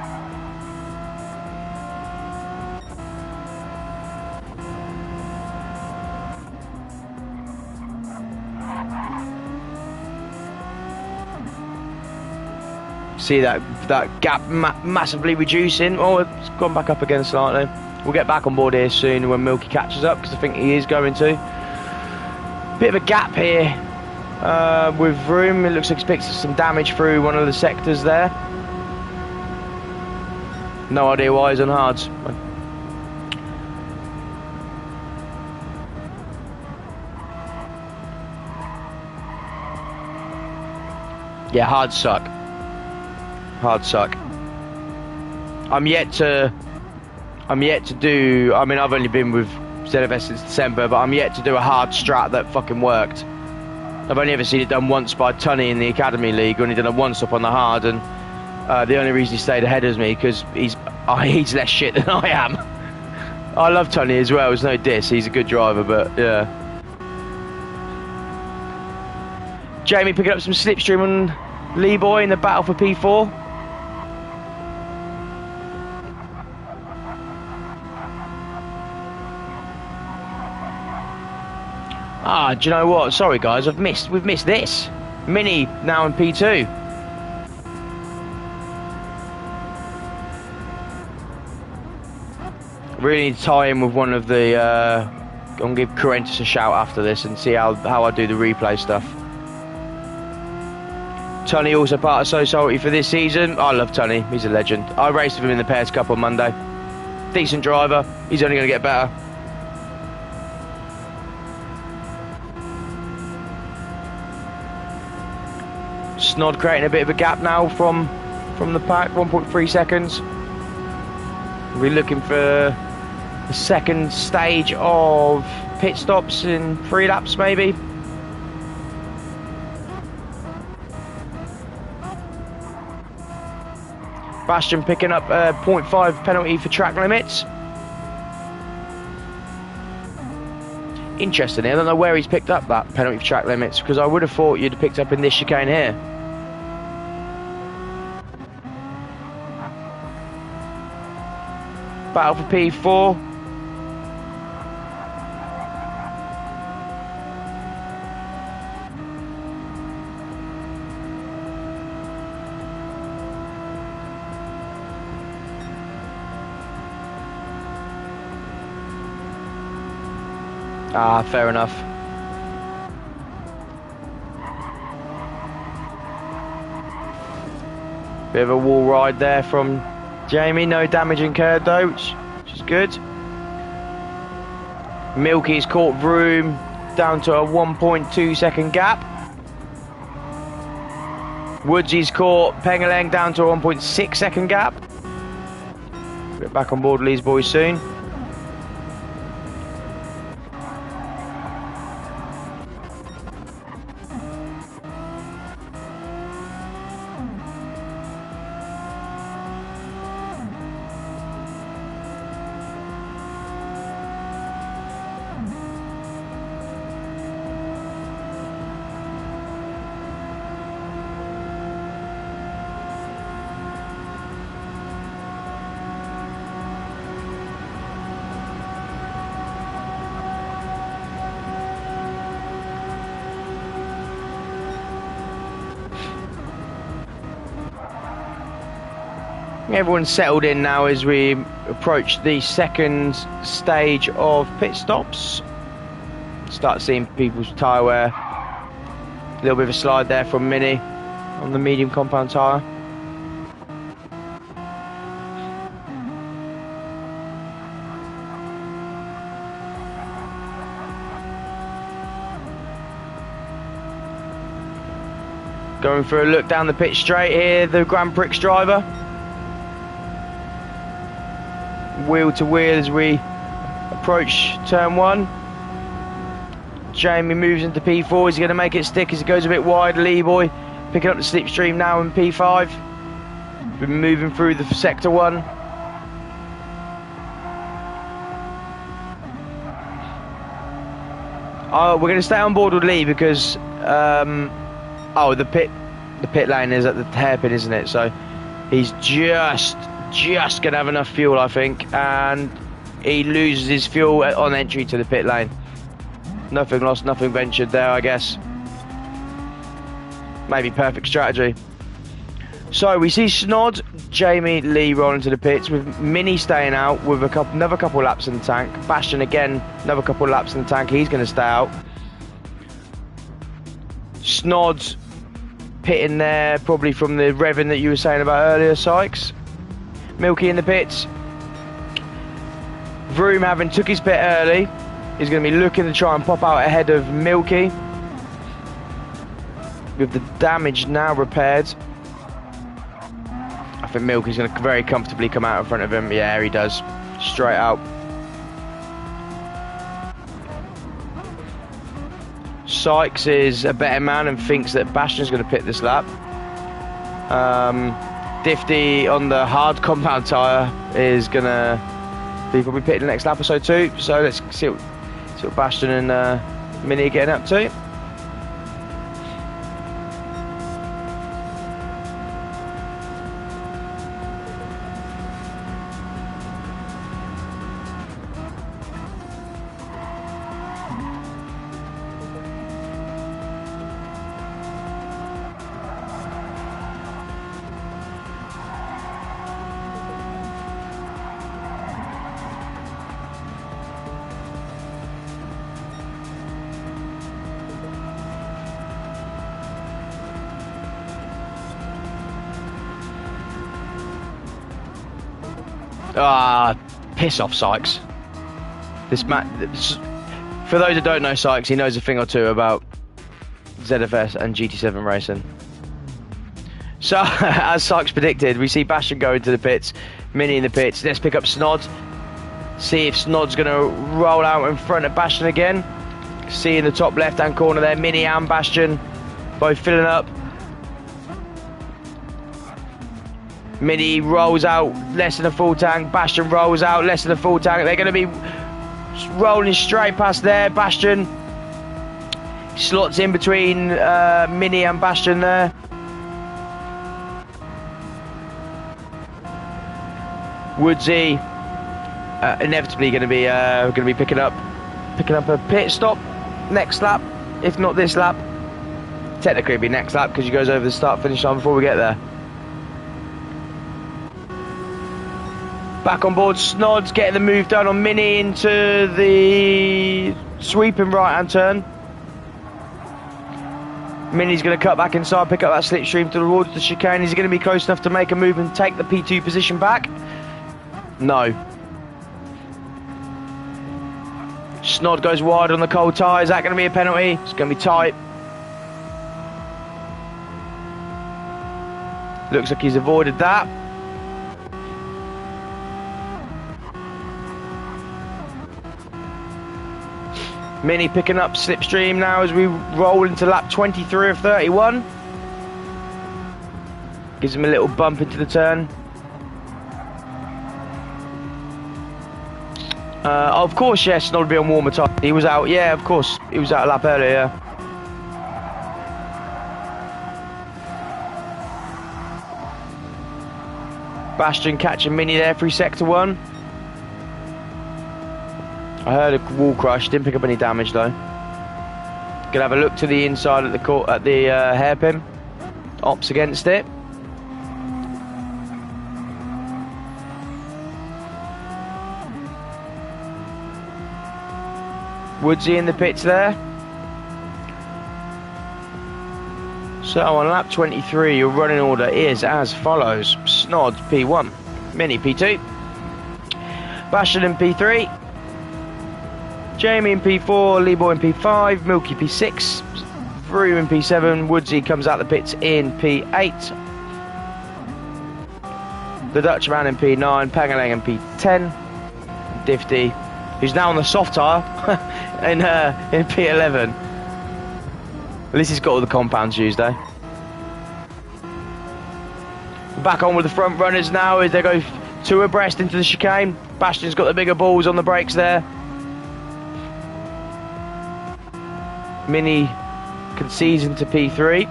See that gap massively reducing. Oh, it's gone back up again slightly. We'll get back on board here soon when Milky catches up, because I think he is going to. Bit of a gap here with Vroom. It looks like expects some damage through one of the sectors there. No idea why he's on hards. Yeah, hards suck. Hard suck. I'm yet to do, I mean, I've only been with ZFS since December, but I'm yet to do a hard strat that fucking worked. I've only ever seen it done once by Tunney in the Academy League when he did a one-stop on the hard, and the only reason he stayed ahead of me because he's less shit than I am. I love Tunney as well, there's no diss, he's a good driver, but yeah. Jamie picking up some slipstream on Lee Boy in the battle for P4. Ah, do you know what? Sorry guys, we've missed this. Mini now in P2. Really need to tie in with one of the I'm gonna give Correntis a shout after this and see how I do the replay stuff. Tony also part of So Salty for this season. I love Tony, he's a legend. I raced with him in the Pairs Cup on Monday. Decent driver, he's only going to get better. Snod creating a bit of a gap now from the pack, 1.3 seconds. We're looking for the second stage of pit stops in 3 laps maybe. Bastion picking up a 0.5 penalty for track limits. Interestingly, I don't know where he's picked up that penalty for track limits, because I would have thought you'd have picked up in this chicane here. Battle for P4. Ah, fair enough. Bit of a wall ride there from Jamie. No damage incurred though, which is good. Milky's caught Vroom down to a 1.2 second gap. Woodsy's caught Pengeleng down to a 1.6 second gap. Get back on board with these boys soon. Everyone's settled in now as we approach the second stage of pit stops. Start seeing people's tyre wear. A little bit of a slide there from Mini on the medium compound tyre. Going for a look down the pit straight here, the Grand Prix driver. Wheel to wheel as we approach turn 1. Jamie moves into P4. Is he going to make it stick as it goes a bit wide? Lee Boy picking up the slipstream now in P5. Been moving through the sector 1. Oh, we're going to stay on board with Lee because the pit lane is at the hairpin, isn't it? So he's just gonna have enough fuel, I think, and he loses his fuel on entry to the pit lane. Nothing lost, nothing ventured there, I guess. Maybe perfect strategy. So we see Snod, Jamie, Lee rolling to the pits with Mini staying out with another couple of laps in the tank. Bastion again, another couple of laps in the tank. He's going to stay out. Snod's pitting there, probably from the revving that you were saying about earlier, Sykes. Milky in the pits. Vroom, having took his pit early, is going to be looking to try and pop out ahead of Milky. With the damage now repaired, I think Milky's going to very comfortably come out in front of him. Yeah, he does. Straight out. Sykes is a better man and thinks that Bastion's going to pit this lap. Difty on the hard compound tyre is going to be probably pitting the next lap or so too. So let's see what Bastion and Mini are getting up to. Ah, piss off, Sykes. For those that don't know Sykes, he knows a thing or two about ZFS and GT7 racing. So, as Sykes predicted, we see Bastian go into the pits, Mini in the pits. Let's pick up Snod. See if Snod's going to roll out in front of Bastian again. See in the top left-hand corner there, Mini and Bastian both filling up. Mini rolls out less than a full tank. Bastian rolls out less than a full tank. They're going to be rolling straight past there. Bastian slots in between Mini and Bastian there. Woodsy inevitably going to be picking up a pit stop next lap, if not this lap. Technically it'll be next lap because he goes over the start finish line before we get there. Back on board, Snod's getting the move done on Mini into the sweeping right hand turn. Mini's going to cut back inside, pick up that slipstream towards the chicane. Is he going to be close enough to make a move and take the P2 position back? No. Snod goes wide on the cold tyre. Is that going to be a penalty? It's going to be tight. Looks like he's avoided that. Mini picking up slipstream now as we roll into lap 23 of 31. Gives him a little bump into the turn. Of course, yes, Snod will be on warmer tyre. He was out, yeah, of course. He was out a lap earlier, yeah. Bastian catching Mini there through sector 1. I heard a wall crush, didn't pick up any damage though. Gonna have a look to the inside at the hairpin. Ops against it. Woodsy in the pits there. So on lap 23, your running order is as follows: Snod P1, Mini P2, Bastian in P3, Jamie in P4, Leeboy in P5, Milky P6, Vroom in P7, Woodsy comes out the pits in P8, the Dutchman in P9, Pangalang in P10, Difty, who's now on the soft tyre, in P11. At least he's got all the compounds used though. Back on with the front runners now as they go two abreast into the chicane. Bastian's got the bigger balls on the brakes there. Mini concedes into P3.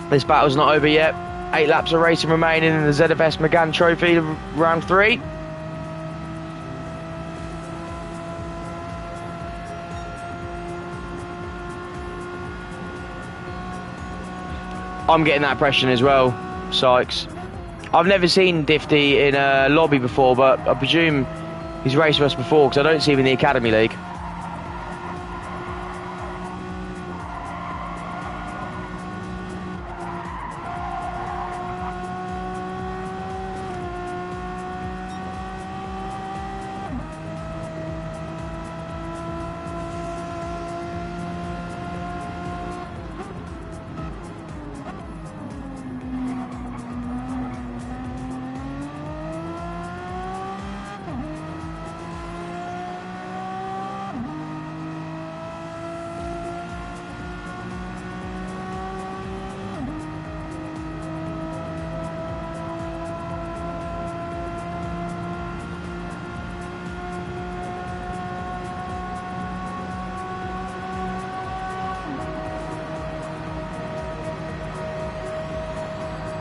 This battle's not over yet. 8 laps of racing remaining in the ZFS Megane Trophy round 3. I'm getting that impression as well, Sykes. I've never seen Difty in a lobby before, but I presume he's raced with us before because I don't see him in the Academy League.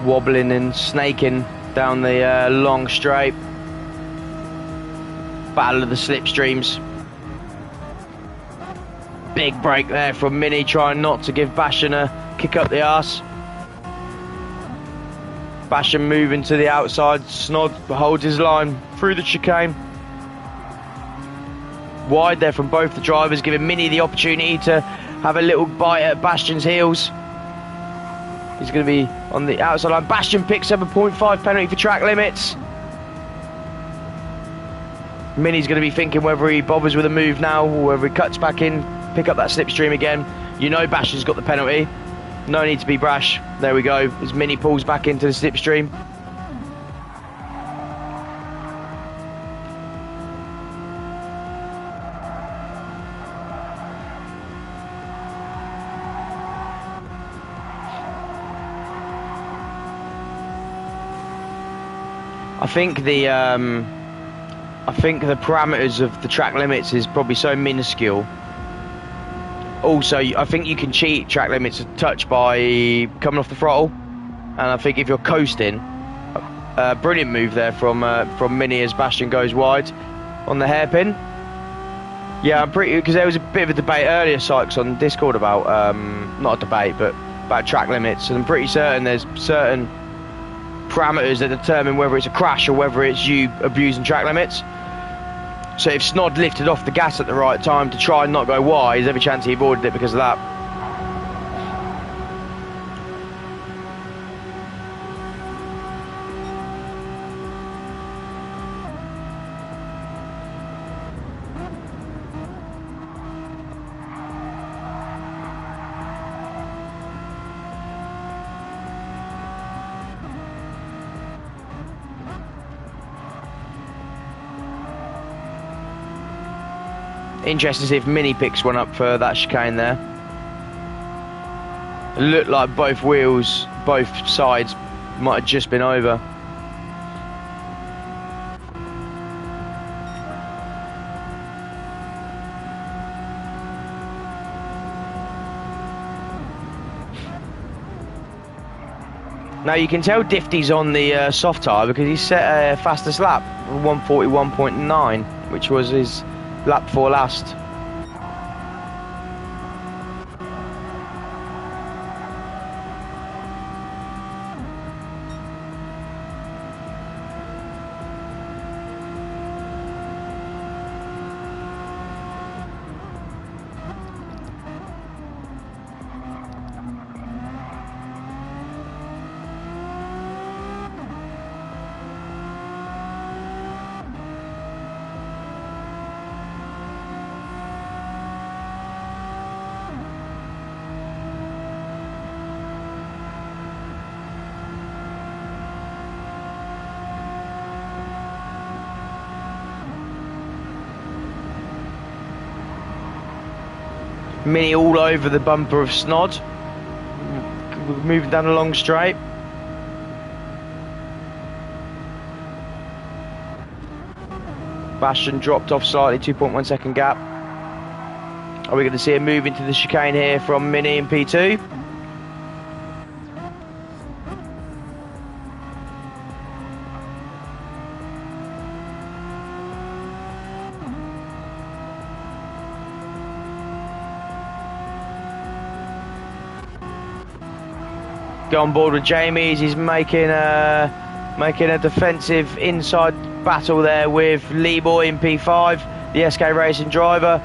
Wobbling and snaking down the long straight. Battle of the slipstreams. Big break there from Mini, trying not to give Bastian a kick up the arse. Bastian moving to the outside. Snod holds his line through the chicane. Wide there from both the drivers, giving Mini the opportunity to have a little bite at Bastian's heels. He's going to be on the outside line. Bastian picks up a 0.5 penalty for track limits. Mini's going to be thinking whether he bothers with a move now or whether he cuts back in, pick up that slipstream again. You know Bastian's got the penalty. No need to be brash. There we go. As Mini pulls back into the slipstream. I think the parameters of the track limits is probably so minuscule. Also, I think you can cheat track limits a touch by coming off the throttle, and I think if you're coasting, brilliant move there from Mini as Bastian goes wide on the hairpin. Yeah, I'm pretty, because there was a bit of a debate earlier, Sykes, on Discord about not a debate, but about track limits, and I'm pretty certain there's certain parameters that determine whether it's a crash or whether it's you abusing track limits. So if Snod lifted off the gas at the right time to try and not go wide, there's every chance he avoided it because of that. Interesting to see if Mini picks one up for that chicane there. It looked like both wheels, both sides might have just been over. Now you can tell Difty's on the soft tyre because he set a fastest lap, 141.9, which was his lap before last. Mini all over the bumper of Snod, moving down a long straight. Bastian dropped off slightly, 2.1 second gap. Are we going to see a move into the chicane here from Mini in P2? Go on board with Jamie's. He's making a defensive inside battle there with Lee Boy in P5, the SK Racing driver.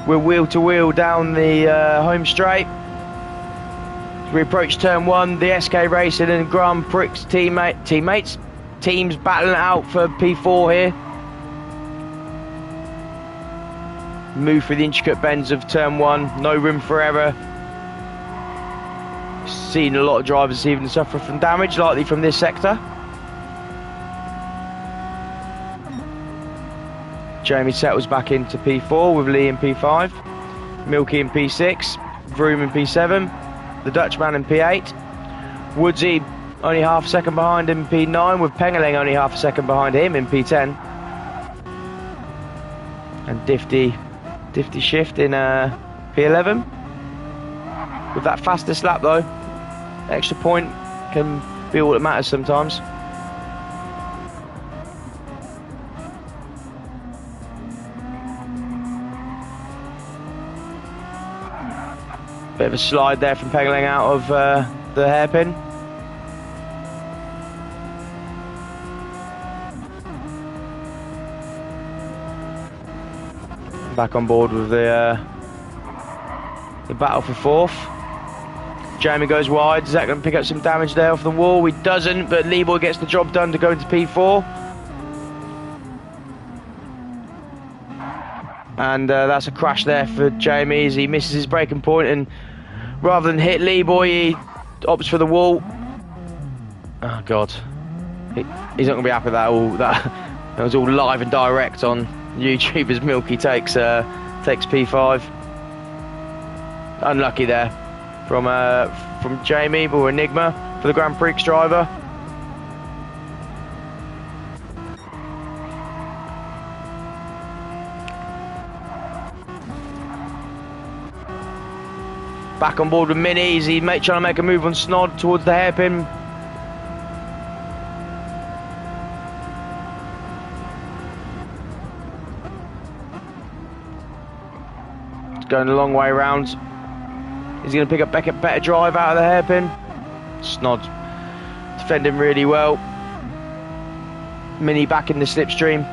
We're wheel to wheel down the home straight. As we approach turn 1, the SK Racing and Grand Prix teams battling it out for P4 here. Move through the intricate bends of turn 1, no room for error. Seen a lot of drivers even suffer from damage, likely from this sector. Jamie settles back into P4 with Lee in P5, Milky in P6, Vroom in P7, the Dutchman in P8, Woodsy only half a second behind him in P9, with Pengeling only half a second behind him in P10. And Difty shift in P11. With that fastest lap though, extra point can be all that matters sometimes. Bit of a slide there from Pengeling out of the hairpin. Back on board with the battle for fourth. Jamie goes wide. Is that going to pick up some damage there off the wall? He doesn't, but Lee Boy gets the job done to go into P4. and that's a crash there for Jamie as he misses his braking point, and rather than hit Lee Boy, he opts for the wall. Oh God, he's not going to be happy with that. That was all live and direct on YouTube as Milky takes P5. Unlucky there from Jamie or Enigma for the Grand Prix driver. Back on board with Mini. He's trying to make a move on Snod towards the hairpin. It's going a long way around. He's going to pick up better drive out of the hairpin. Snod defending really well. Mini back in the slipstream.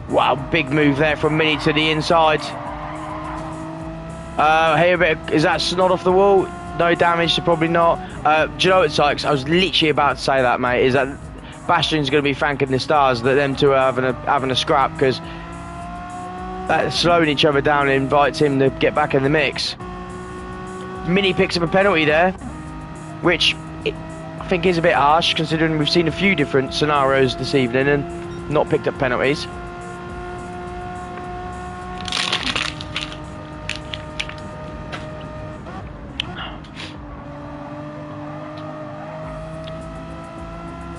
Wow, big move there from Mini to the inside. Here a bit. Is that Snod off the wall? No damage, so probably not. Do you know what, Sykes? I was literally about to say that, mate. Is that Bastion's going to be thanking the stars that them two are having a scrap, because that slowing each other down invites him to get back in the mix. Mini picks up a penalty there, which I think is a bit harsh considering we've seen a few different scenarios this evening and not picked up penalties.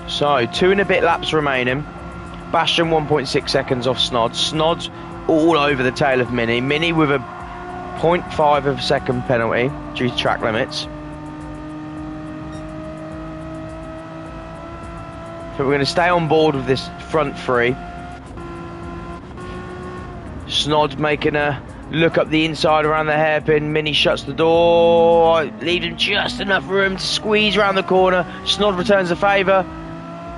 So, 2 and a bit laps remaining. Bastion 1.6 seconds off Snod. Snod's all over the tail of Mini. Mini with a 0.5 of a second penalty due to track limits. So we're going to stay on board with this front three. Snod's making a look up the inside around the hairpin. Mini shuts the door, leaving just enough room to squeeze around the corner. Snod returns the favour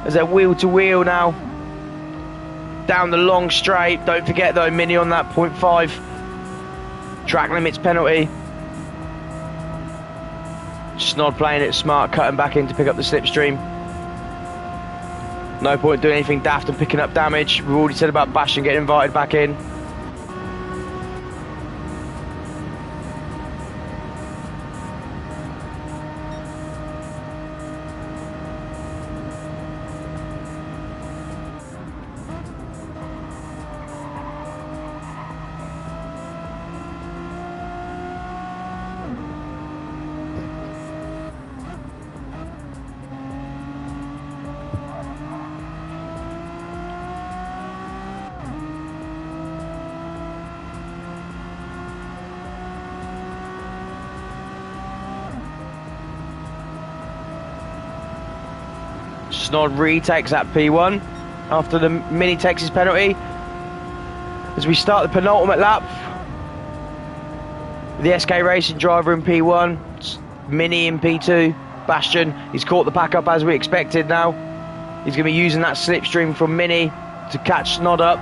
as they're wheel to wheel now down the long straight. Don't forget though, Mini on that 0.5 track limits penalty. Snod playing it smart, cutting back in to pick up the slipstream. No point doing anything daft and picking up damage. We've already said about Bastion getting invited back in. Snod retakes that P1 after the Mini takes his penalty. As we start the penultimate lap, the SK Racing driver in P1, Mini in P2, Bastion. He's caught the pack up as we expected now. He's going to be using that slipstream from Mini to catch Snod up.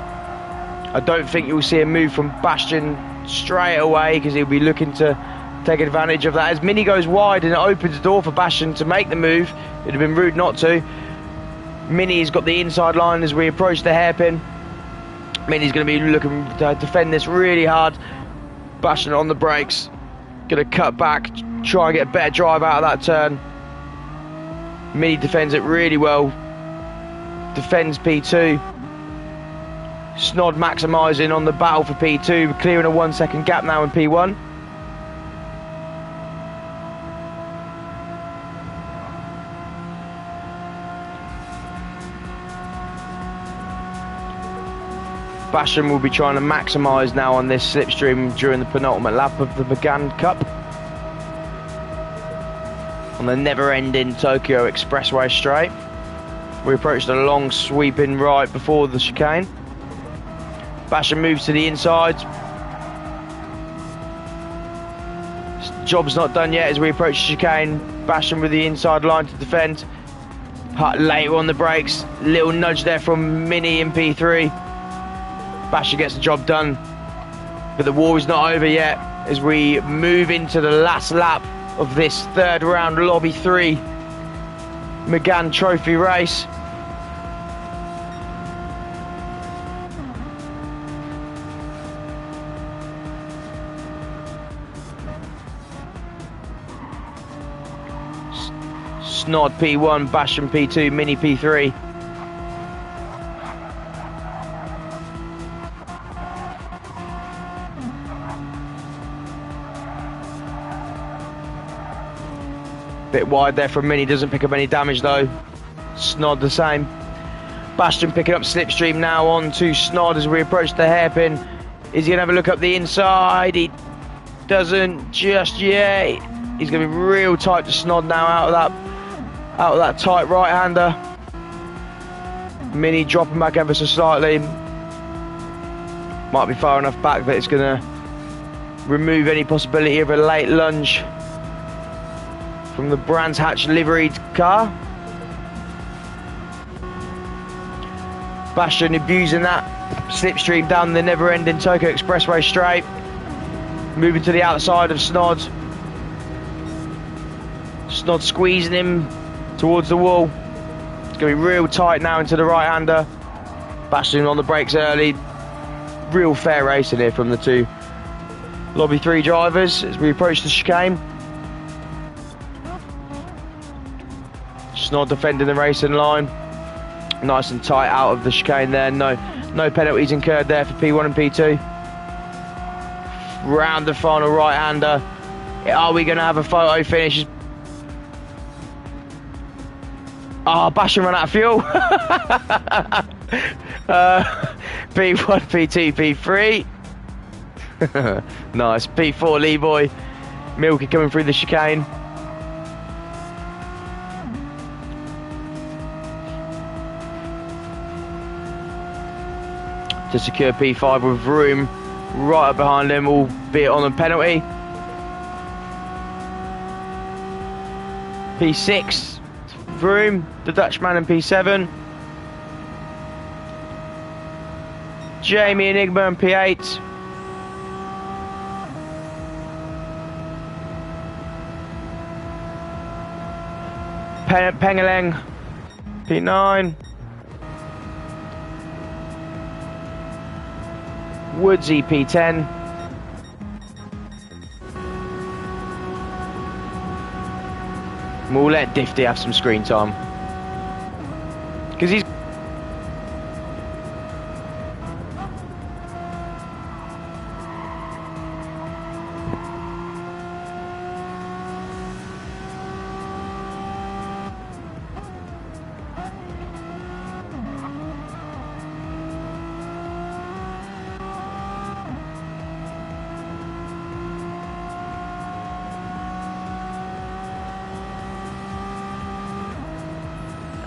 I don't think you'll see a move from Bastion straight away because he'll be looking to take advantage of that. As Mini goes wide and it opens the door for Bastion to make the move, it'd have been rude not to. Mini's got the inside line as we approach the hairpin. Mini's going to be looking to defend this really hard. Bastion on the brakes. Going to cut back, try and get a better drive out of that turn. Mini defends it really well. Defends P2. Snod maximising on the battle for P2, clearing a 1 second gap now in P1. Bastion will be trying to maximise now on this slipstream during the penultimate lap of the Megane Cup on the never-ending Tokyo Expressway straight. We approach the long sweeping right before the chicane. Bastion moves to the inside. job's not done yet as we approach the chicane. Bashing with the inside line to defend. Hut later on the brakes. Little nudge there from Mini in P3. Basher gets the job done. But the war is not over yet as we move into the last lap of this third round Lobby 3 Megane Trophy race. Snod P1, Bastion P2, Mini P3. Bit wide there from Mini, doesn't pick up any damage though. Snod the same. Bastion picking up slipstream now on to Snod as we approach the hairpin. Is he going to have a look up the inside? He doesn't just yet. He's going to be real tight to Snod now out of that tight right-hander. Mini dropping back ever so slightly. Might be far enough back that it's going to remove any possibility of a late lunge from the Brands Hatch liveried car. Bastion abusing that slipstream down the never-ending Tokyo Expressway straight. Moving to the outside of Snod. Snod squeezing him towards the wall. It's going to be real tight now into the right-hander. Bastion on the brakes early. Real fair racing here from the two Lobby 3 drivers as we approach the chicane. Snod defending the racing line. Nice and tight out of the chicane there. No penalties incurred there for P1 and P2. Round the final right-hander. Are we going to have a photo finish? Bastion ran out of fuel. P1, P2, P3. Nice. P4 Lee Boy. Milky coming through the chicane. To secure P5 with room right up behind him, albeit on a penalty. P6, Vroom, the Dutchman in P7. Jamie Enigma in P8. Pengeleng, P9. Woodsy P10. We'll let Difty have some screen time because he's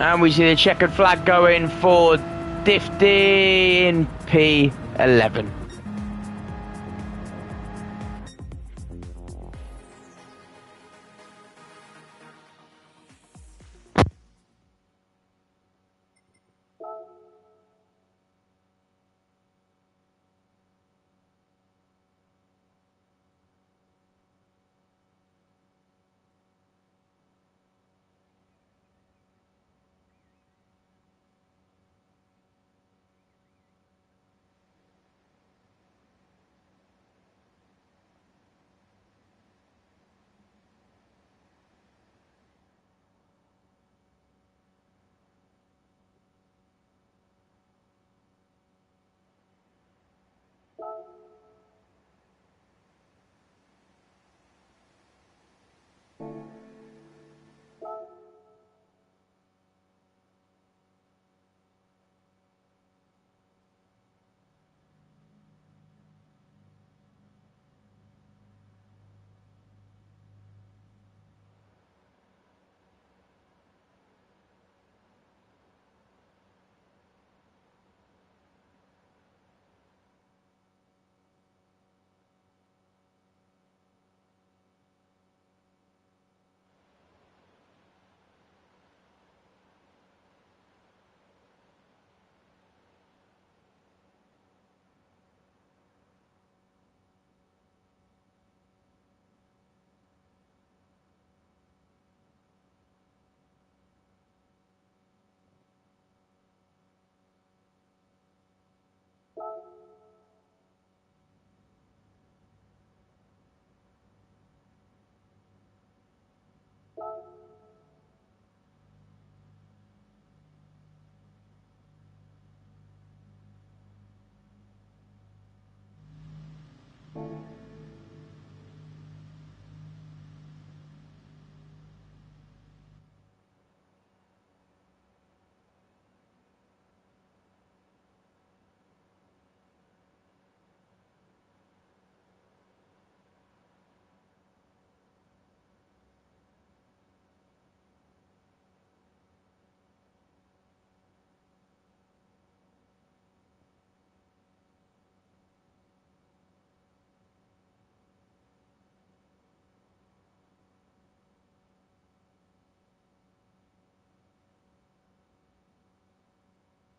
and we see the checkered flag going for Difty in P11.